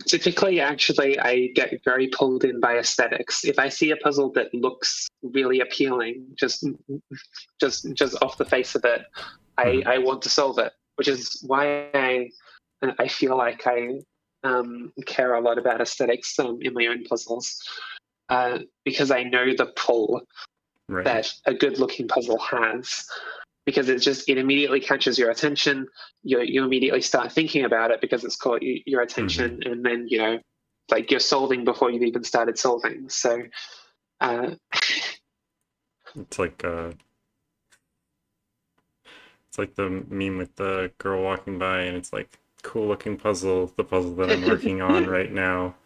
Typically, actually, I get very pulled in by aesthetics. If I see a puzzle that looks really appealing, just off the face of it, I want to solve it, which is why I feel like I care a lot about aesthetics in my own puzzles, because I know the pull that a good-looking puzzle has. Because it immediately catches your attention. You immediately start thinking about it because it's caught your attention, and then like you're solving before you've even started solving. So it's like the meme with the girl walking by, and it's like, cool looking puzzle, the puzzle that I'm working on right now.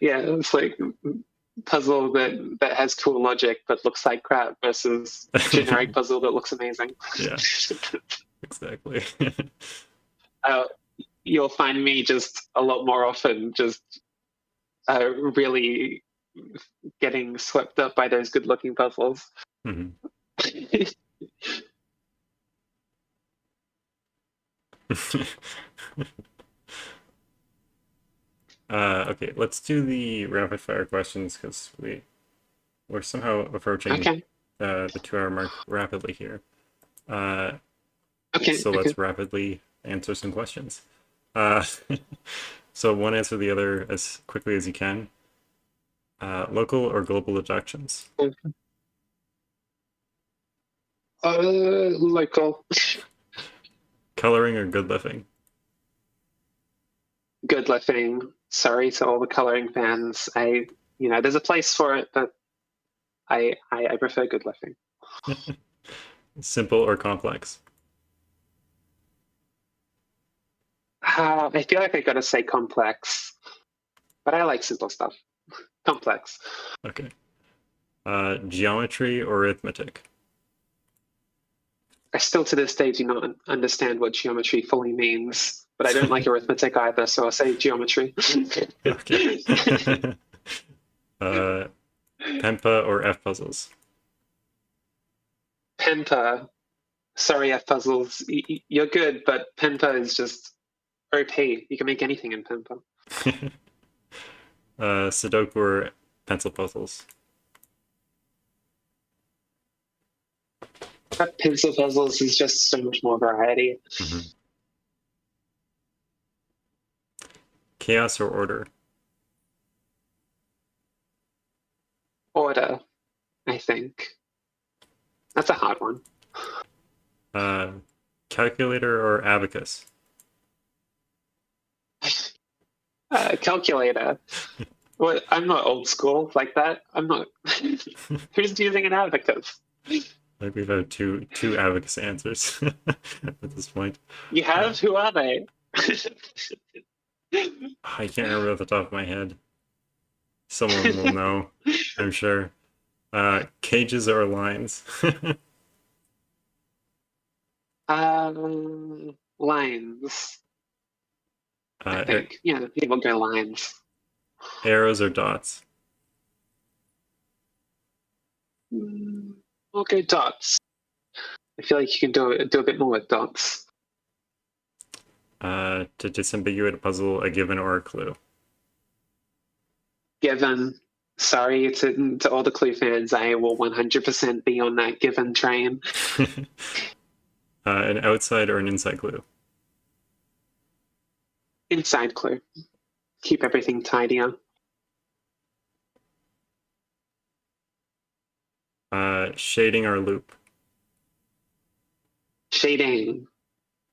Yeah, it's like puzzle that has cool logic but looks like crap versus generic puzzle that looks amazing. Yeah, exactly. You'll find me just a lot more often just really getting swept up by those good-looking puzzles. Okay, let's do the rapid fire questions because we're somehow approaching the 2-hour mark rapidly here. So let's rapidly answer some questions. So one answer the other as quickly as you can. Local or global deductions? Local. Coloring or good lifting? Good lifting. sorry to all the coloring fans. There's a place for it, but I prefer good lifting. Simple or complex? I feel like I gotta say complex, but I like simple stuff. Complex. Okay. Geometry or arithmetic? I still to this day do not understand what geometry fully means, but I don't like arithmetic either, so I'll say geometry. Okay. Pempa or F puzzles? Pempa. Sorry, F puzzles. You're good, but Pempa is just OP. You can make anything in Pempa. Sudoku or pencil puzzles? Pencil puzzles is just so much more variety. Mm-hmm. Chaos or order? Order, I think. That's a hard one. Calculator or abacus? Calculator. Well, I'm not old school like that. I'm not. Who's using an abacus? Like we've had two abacus answers at this point. You have? Who are they? I can't remember off the top of my head. Someone will know, I'm sure. Cages or lines? Lines. I think. Yeah, people go lines. Arrows or dots? We'll go dots. I feel like you can do a bit more with dots. To disambiguate a puzzle, a given or a clue? Given. Sorry to all the Clue fans, I will 100% be on that given train. An outside or an inside clue? Inside clue. Keep everything tidier. Shading or loop? Shading.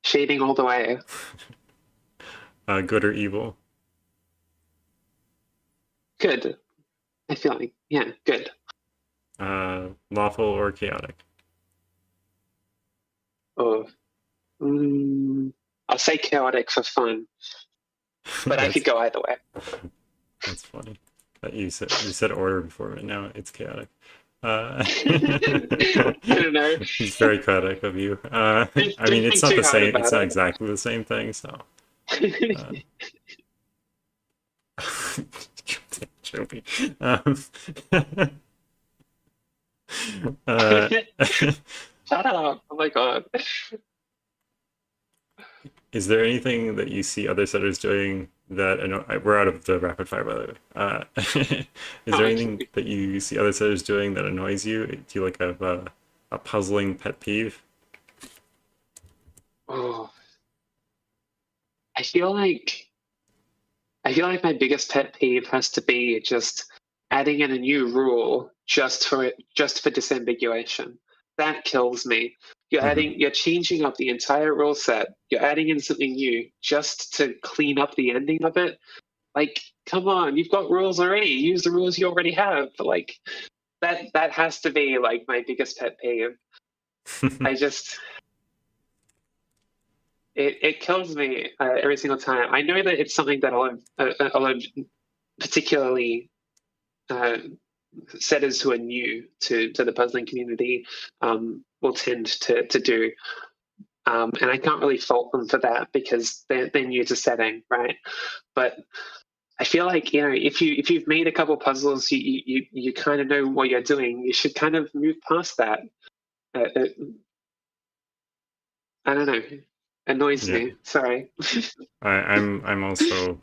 Shading all the way. Good or evil? Good. I feel like, yeah, good. Lawful or chaotic? Oh. I'll say chaotic for fun, but I could go either way. That's funny. You said order before, but now it's chaotic. I don't know. It's very chaotic of you. I mean, it's not the same. It's not exactly the same thing. So. Joby. Shut up! Oh my god. Is there anything that you see other setters doing that we're out of the rapid fire, by the way? Is there anything that you see other setters doing that annoys you? Do you like have a puzzling pet peeve? Oh, I feel like my biggest pet peeve has to be just adding in a new rule just for disambiguation. That kills me. You're changing up the entire rule set. You're adding in something new just to clean up the ending of it. Like, come on, you've got rules already. Use the rules you already have. Like, that has to be like my biggest pet peeve. I just. It kills me every single time. I know that it's something that a lot of particularly setters who are new to the puzzling community will tend to do. And I can't really fault them for that because they're new to setting, right? But I feel like, if you've made a couple puzzles, you kind of know what you're doing. You should kind of move past that. I don't know. Annoys me. Sorry. I'm also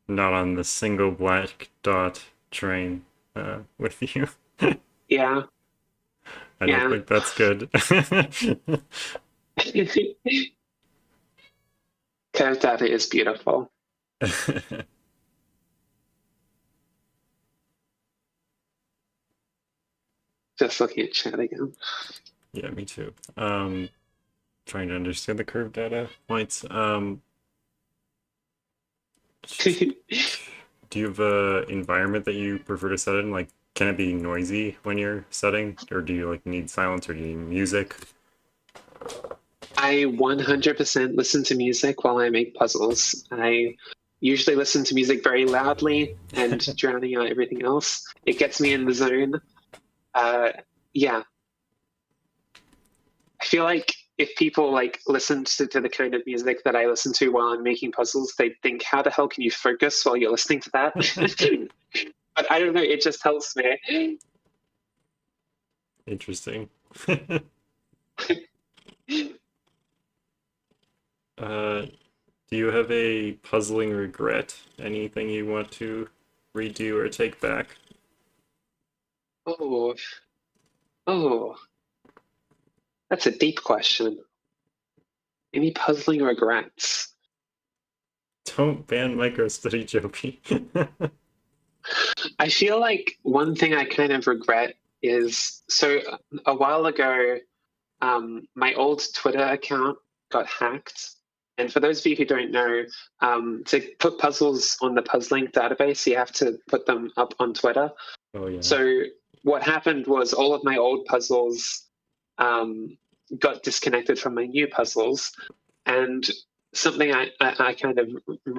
not on the single black dot train with you. Yeah. I don't think that's good. Curved data is beautiful. Just looking at chat again. Yeah, me too. Trying to understand the curved data points. Do you have a environment that you prefer to set in? Like, can it be noisy when you're setting, or do you like need silence, or do you need music? I 100% listen to music while I make puzzles. I usually listen to music very loudly and drowning out everything else. It gets me in the zone. Uh, yeah, I feel like if people like listened to the kind of music that I listen to while I'm making puzzles, they'd think, "How the hell can you focus while you're listening to that?" But I don't know. It just helps me. Interesting. Do you have a puzzling regret? Anything you want to redo or take back? Oh, oh, that's a deep question. Any puzzling regrets? Don't ban MicroStudy, Joby. I feel like one thing I kind of regret is so a while ago, my old Twitter account got hacked. And for those of you who don't know, to put puzzles on the puzzling database, you have to put them up on Twitter. Oh yeah. So what happened was all of my old puzzles got disconnected from my new puzzles. And something I kind of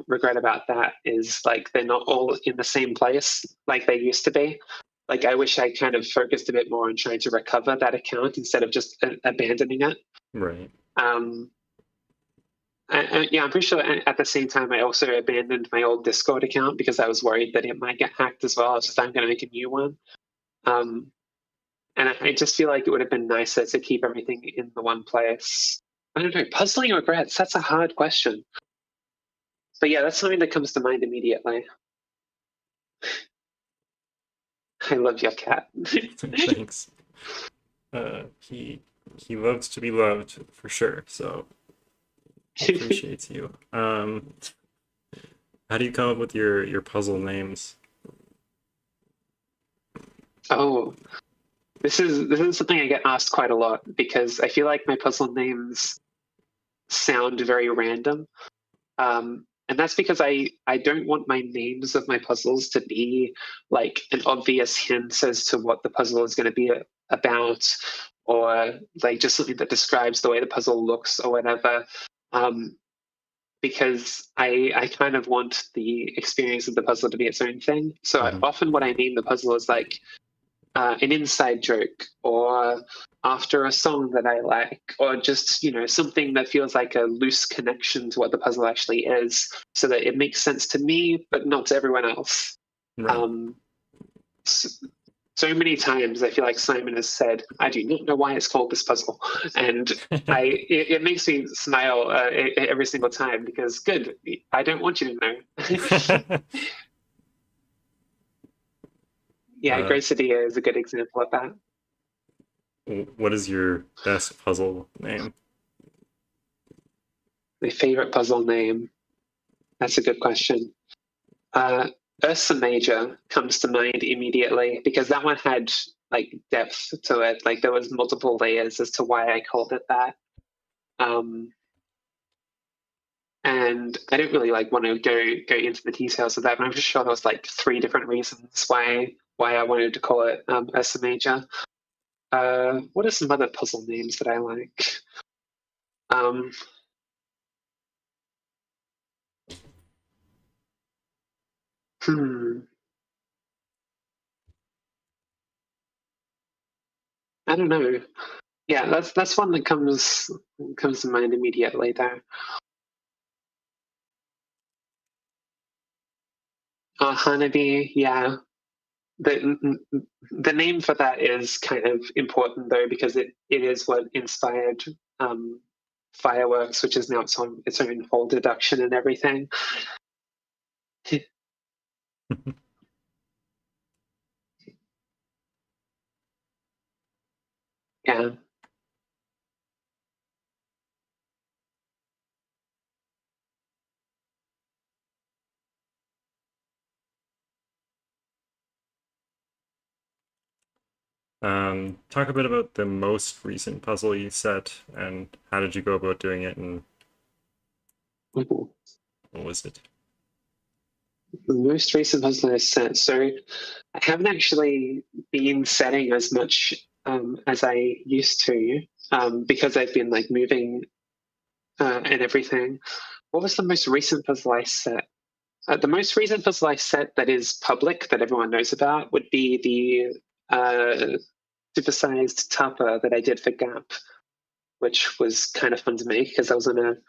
regret about that is like they're not all in the same place like they used to be. Like I wish I kind of focused a bit more on trying to recover that account instead of just abandoning it. Right. Yeah, I'm pretty sure at the same time I also abandoned my old Discord account because I was worried that it might get hacked as well. I was just, I'm going to make a new one. And I just feel like it would have been nicer to keep everything in the one place. I don't know, puzzling regrets, that's a hard question. But yeah, that's something that comes to mind immediately. I love your cat. Thanks. He loves to be loved for sure, so appreciates you. How do you come up with your puzzle names? Oh, this is something I get asked quite a lot because I feel like my puzzle names sound very random. And that's because I don't want my names of my puzzles to be like an obvious hint as to what the puzzle is going to be about, or like just something that describes the way the puzzle looks or whatever. Because I kind of want the experience of the puzzle to be its own thing. So often what I name the puzzle is like an inside joke or after a song that I like, or just, something that feels like a loose connection to what the puzzle actually is so that it makes sense to me, but not to everyone else. Right. So many times I feel like Simon has said, I do not know why it's called this puzzle. And it makes me smile every single time because good, I don't want you to know. Yeah, Grace Adia is a good example of that. What is your best puzzle name? My favorite puzzle name? That's a good question. Ursa Major comes to mind immediately because that one had like depth to it. Like there was multiple layers as to why I called it that. And I don't really like want to go into the details of that, but I'm just sure there was like 3 different reasons why I wanted to call it Ursa Major. What are some other puzzle names that I like? I don't know. Yeah, that's one that comes to mind immediately there. Hanabi, yeah. The name for that is kind of important though because it is what inspired Fireworks, which is now its own whole deduction and everything. Yeah. Talk a bit about the most recent puzzle you set and how did you go about doing it and Mhm. what was it? The most recent puzzle I set. So I haven't actually been setting as much as I used to because I've been like moving and everything. What was the most recent puzzle I set? The most recent puzzle I set that is public that everyone knows about would be the supersized tupper that I did for Gap, which was kind of fun to make because I was on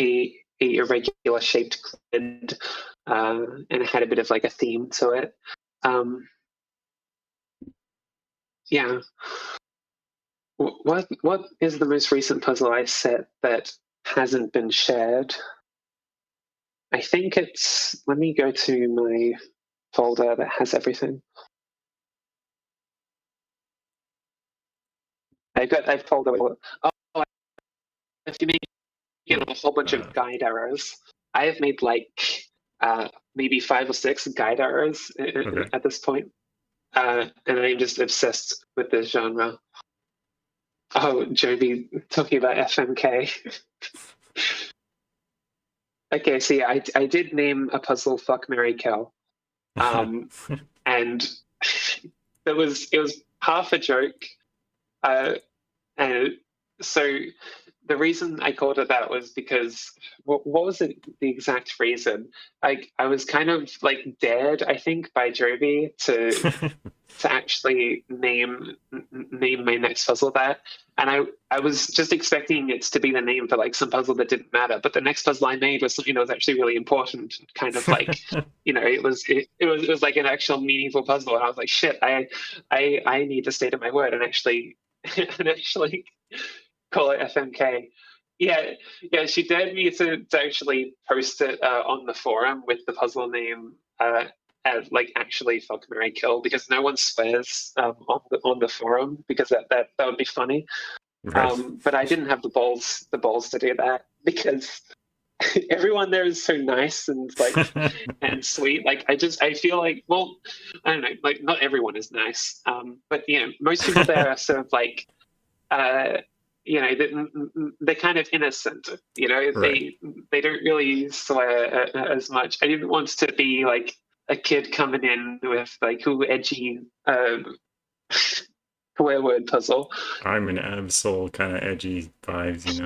a irregular shaped grid and it had a bit of like a theme to it. Yeah. What is the most recent puzzle I set that hasn't been shared? I think it's. Let me go to my folder that has everything. I've folder. Oh, I have to make a whole bunch of guide errors. I have made like maybe 5 or 6 guide errors Okay. at this point, and I'm just obsessed with this genre. Oh, Joby talking about FMK. Okay, see, I did name a puzzle "Fuck, Marry, Kill," and it was half a joke, and so the reason I called it that was because what was it? The exact reason? Like I was kind of like dared, I think, by Joby to actually name my next puzzle that, and I was just expecting it to be the name for like some puzzle that didn't matter, but the next puzzle I made was something that was actually really important, kind of like it was like an actual meaningful puzzle, and I was like, shit, I need to stay to my word and actually and actually call it FMK. Yeah, yeah, she dared me to actually post it on the forum with the puzzle name as like actually "Fuck, Marry, Kill" because no one swears on the forum because that would be funny. Right. But I didn't have the balls to do that because everyone there is so nice and like and sweet. Like I feel like, well, I don't know, like not everyone is nice, but most people there are sort of like. They're kind of innocent. Right. They don't really swear as much. I didn't want to be like a kid coming in with like cool edgy swear word puzzle. I'm an absol kind of edgy vibes,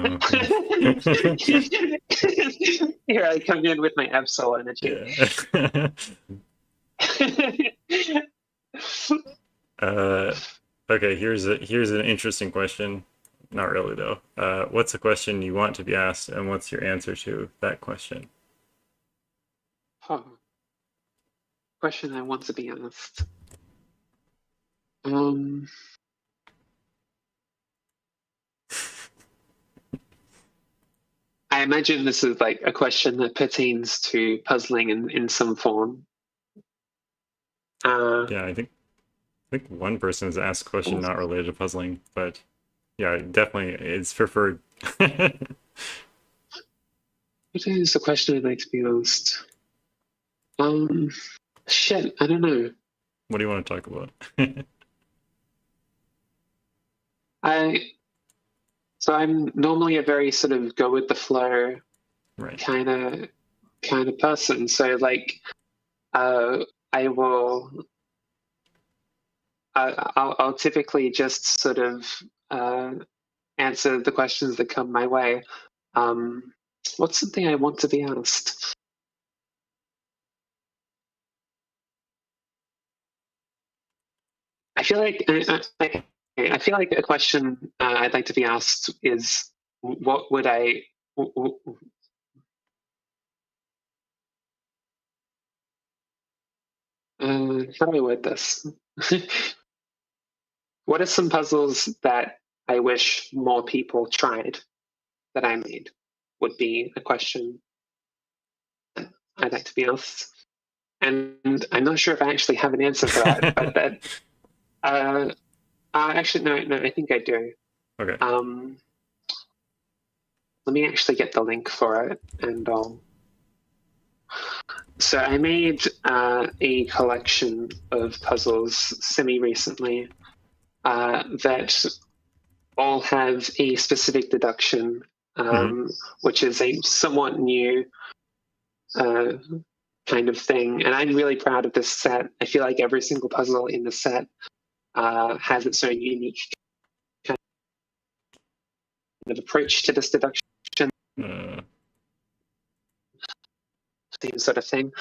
Here I come in with my Absol energy. Okay, here's an interesting question. Not really though. What's a question you want to be asked, and what's your answer to that question? Question I want to be asked. I imagine this is like a question that pertains to puzzling in some form. Yeah, I think one person has asked a question not related to puzzling, but yeah, definitely it's preferred. What is the question I'd like to be asked? Shit, I don't know. What do you want to talk about? So I'm normally a very sort of go with the flow Right. kind of person. So like, I will. I'll typically just sort of answer the questions that come my way. What's something I want to be asked? I feel like a question I'd like to be asked is, what would I? How do I word this? What are some puzzles that I wish more people tried that I made? Would be a question I'd like to be asked. And I'm not sure if I actually have an answer for that, but that actually no, I think I do. Okay. Let me actually get the link for it, and I'll. So I made a collection of puzzles semi-recently that all have a specific deduction, which is a somewhat new kind of thing. And I'm really proud of this set. I feel like every single puzzle in the set has its own unique kind of approach to this deduction Uh, sort of thing.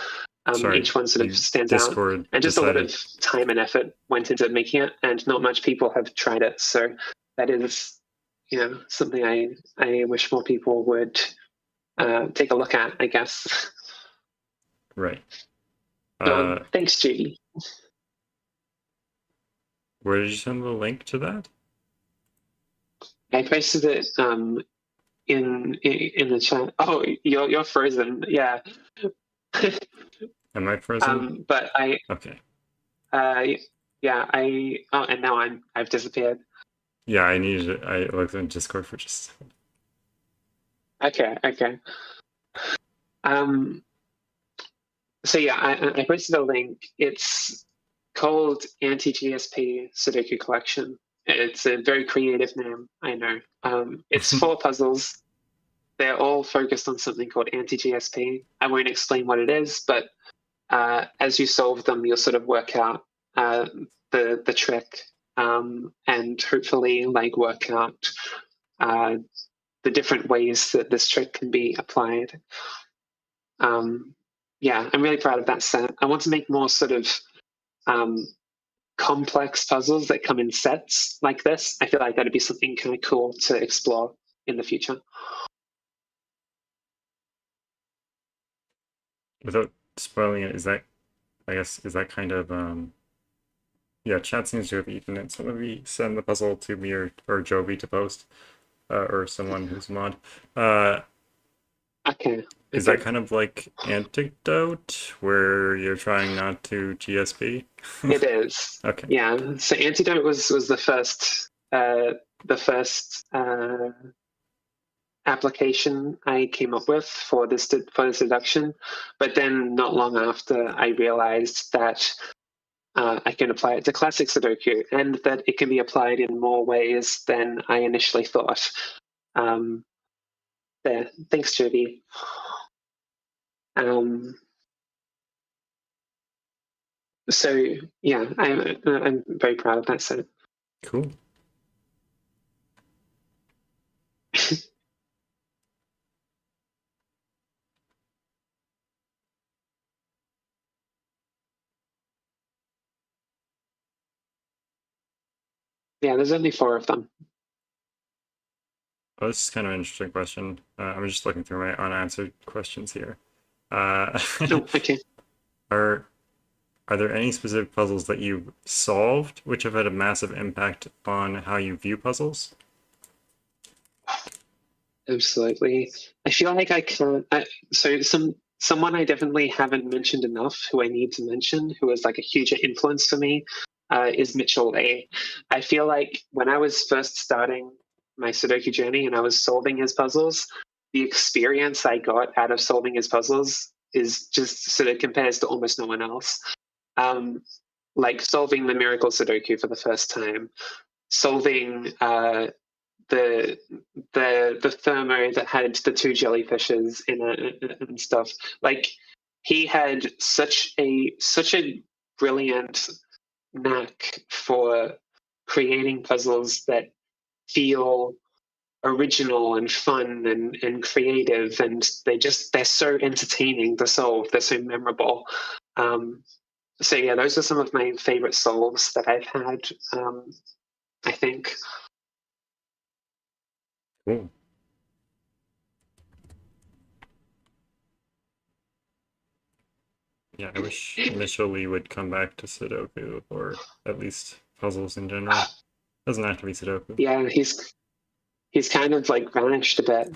sorry, Each one sort of stands out, Discord and just a lot decided. of time and effort went into making it, and not much people have tried it. So that is, something I wish more people would take a look at, I guess. Right. Thanks, Judy. Where did you send the link to that? I posted it in the chat. Oh, you're frozen. Yeah. Am I frozen? But I Okay. yeah, and now I've disappeared. Yeah, I looked in Discord for just a second. Okay. So yeah, I posted a link. It's called Anti-GSP Sudoku Collection. It's a very creative name, I know. It's 4 puzzles. They're all focused on something called anti-GSP. I won't explain what it is, but as you solve them, you'll sort of work out the trick, and hopefully work out the different ways that this trick can be applied. Yeah, I'm really proud of that set. I want to make more sort of complex puzzles that come in sets like this. I feel like that'd be something kind of cool to explore in the future. Without spoiling it, is that kind of yeah, chat seems to have eaten it, so maybe send the puzzle to me or Joby to post, or someone who's mod. Okay. Is that kind of like Antidote, where you're trying not to GSP? It is. Okay. Yeah. So Antidote was the first application I came up with for this deduction, but then not long after, I realized that I can apply it to classic Sudoku, and that it can be applied in more ways than I initially thought. There. Thanks, Jody. So yeah, I'm very proud of that set. Cool. Yeah, there's only 4 of them. Oh, this is kind of an interesting question. I'm just looking through my unanswered questions here. Oh, okay. Are there any specific puzzles that you solved which have had a massive impact on how you view puzzles? Absolutely. I feel like I can't. So someone I definitely haven't mentioned enough, who I need to mention, who was like a huge influence for me, is Mitchell A. I feel like when I was first starting my Sudoku journey and I was solving his puzzles, the experience I got out of solving his puzzles is just sort of compares to almost no one else. Like solving the Miracle Sudoku for the first time, solving the thermo that had the 2 jellyfishes in it and stuff. Like, he had such a brilliant knack for creating puzzles that feel original and fun and creative, and they're so entertaining to solve. They're so memorable. So yeah, those are some of my favorite solves that I've had. I think. Cool. Yeah, I wish Mitchell Lee would come back to Sudoku, or at least puzzles in general. Doesn't have to be Sudoku. Yeah, he's kind of vanished a bit.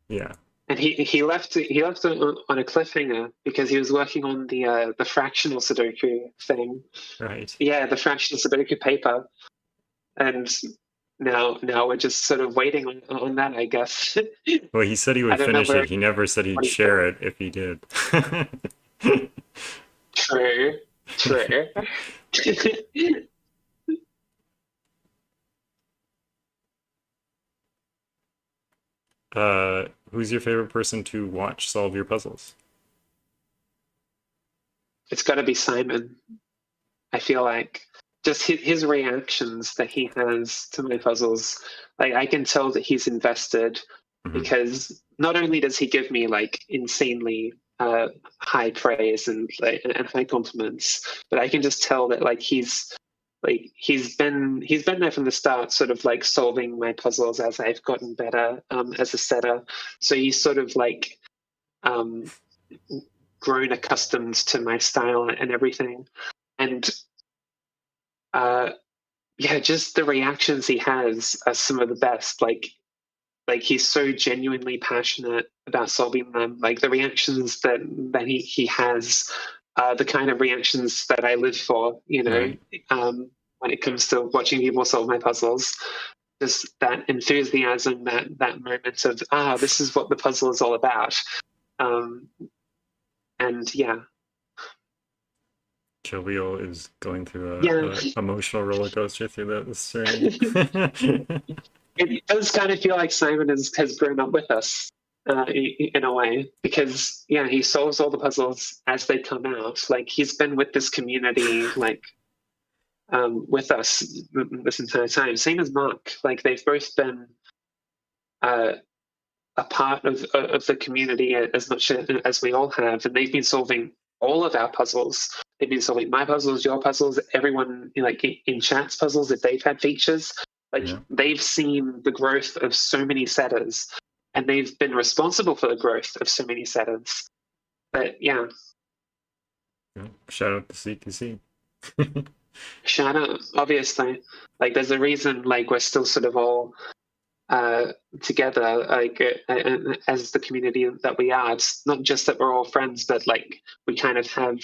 Yeah. And he left on a cliffhanger because he was working on the fractional Sudoku thing. Right. Yeah, the fractional Sudoku paper, and now we're just sort of waiting on that, I guess. Well, he said he would finish it. He never said he'd share it if he did. True. Who's your favorite person to watch solve your puzzles? it's got to be Simon. I feel like just his reactions that he has to my puzzles, like I can tell that he's invested, because not only does he give me like insanely high praise and high compliments, but I can just tell that like he's been there from the start, sort of like solving my puzzles as I've gotten better as a setter. So he's sort of like grown accustomed to my style and everything, and yeah, just the reactions he has are some of the best. Like he's so genuinely passionate about solving them. Like the reactions that he has are the kind of reactions that I live for, you know, when it comes to watching people solve my puzzles. Just that enthusiasm, that moment of, this is what the puzzle is all about. And yeah. Jovial is going through Yeah. a emotional roller coaster through this journey. It does kind of feel like Simon has grown up with us in a way, because yeah, he solves all the puzzles as they come out. Like he's been with this community, like with us this entire time. Same as Mark. Like they've both been a part of the community as much as we all have, and they've been solving all of our puzzles. They've been solving my puzzles, your puzzles, everyone like in chat's puzzles if they've had features. Like they've seen the growth of so many setters, and they've been responsible for the growth of so many setters. But yeah. Shout out to CTC. Shout out, obviously. Like there's a reason like we're still sort of all together, like as the community that we are. It's not just that we're all friends, but like we kind of have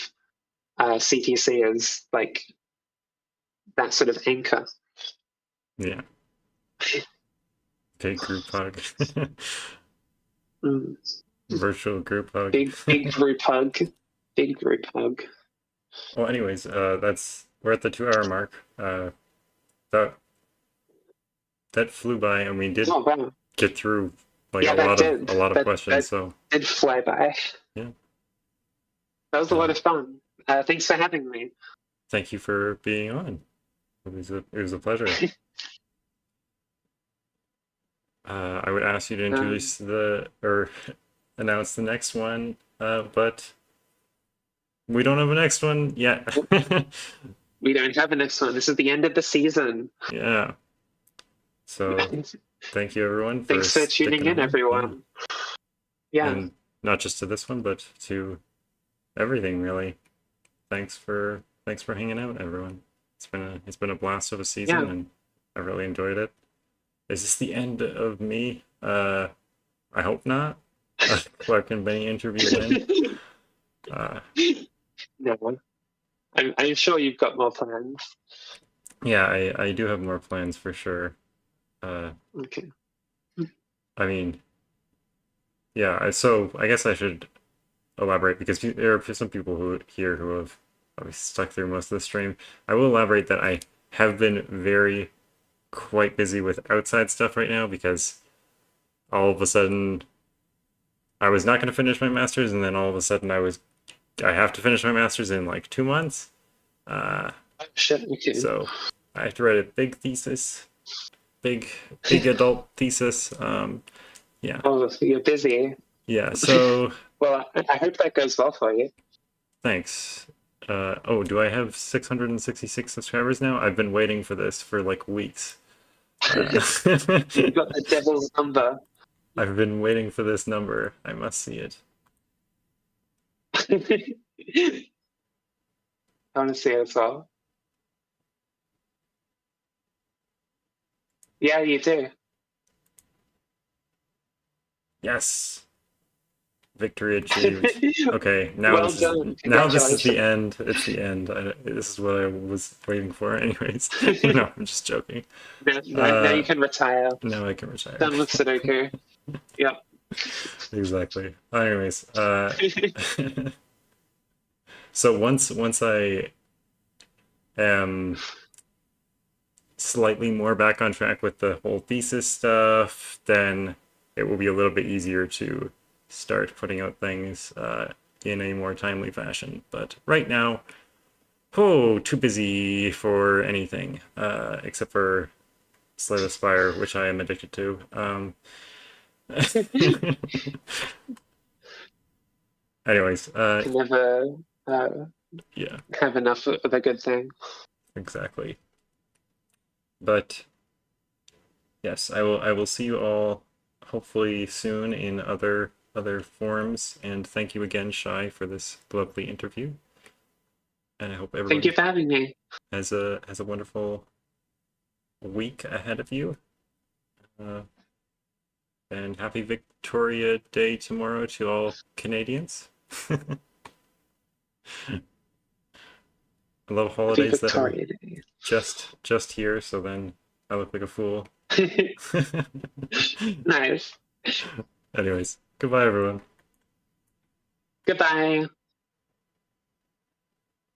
CTC as like that sort of anchor. Yeah. Big group hug. Virtual group hug. Big group hug. Big group hug. Well, anyways, we're at the 2-hour mark. That flew by, and we did get through like a lot of questions. So did fly by. Yeah. That was a lot of fun. Thanks for having me. Thank you for being on. It was a pleasure. I would ask you to introduce or announce the next one, but we don't have a next one yet. We don't have a next one. This is the end of the season. Yeah. So thank you, everyone. Thanks for tuning in, everyone. Yeah. And not just to this one, but to everything, really. Thanks for hanging out, everyone. It's been a blast of a season, and I really enjoyed it. Is this the end of me? I hope not. Clark and Benny interview in. No. I'm sure you've got more plans. Yeah, I do have more plans for sure. Okay. I mean, yeah, so I guess I should elaborate, because there are some people who have stuck through most of the stream. I will elaborate that I have been quite busy with outside stuff right now, because all of a sudden I was not going to finish my master's, and then all of a sudden I have to finish my master's in like 2 months. Shit, okay. So I have to write a big thesis, big adult thesis. Yeah. Oh, you're busy. Yeah. So. Well, I hope that goes well for you. Thanks. Do I have 666 subscribers now? I've been waiting for this for like weeks. You got the devil's number. I've been waiting for this number. I must see it. I want to see it as well. Yeah, you do. Yes. Victory achieved. Okay, now Well this done. this is the end. It's the end. This is what I was waiting for, anyways. No, I'm just joking. Now you can retire. Now I can retire. Done with Sudoku. Yep. Exactly. Anyways, so once I am slightly more back on track with the whole thesis stuff, then it will be a little bit easier to start putting out things. in a more timely fashion. But right now, oh, too busy for anything except for Slay the Spire, which I am addicted to. Anyways, Can never yeah, have enough of a good thing. exactly. But yes, I will see you all hopefully soon in other forums. And thank you again, Shye, for this lovely interview. And I hope Thank everyone you for having me. has a wonderful week ahead of you. And happy Victoria Day tomorrow to all Canadians. I love Happy holidays that are Victoria Day. just here, so then I look like a fool. Nice. Anyways, goodbye everyone. Goodbye.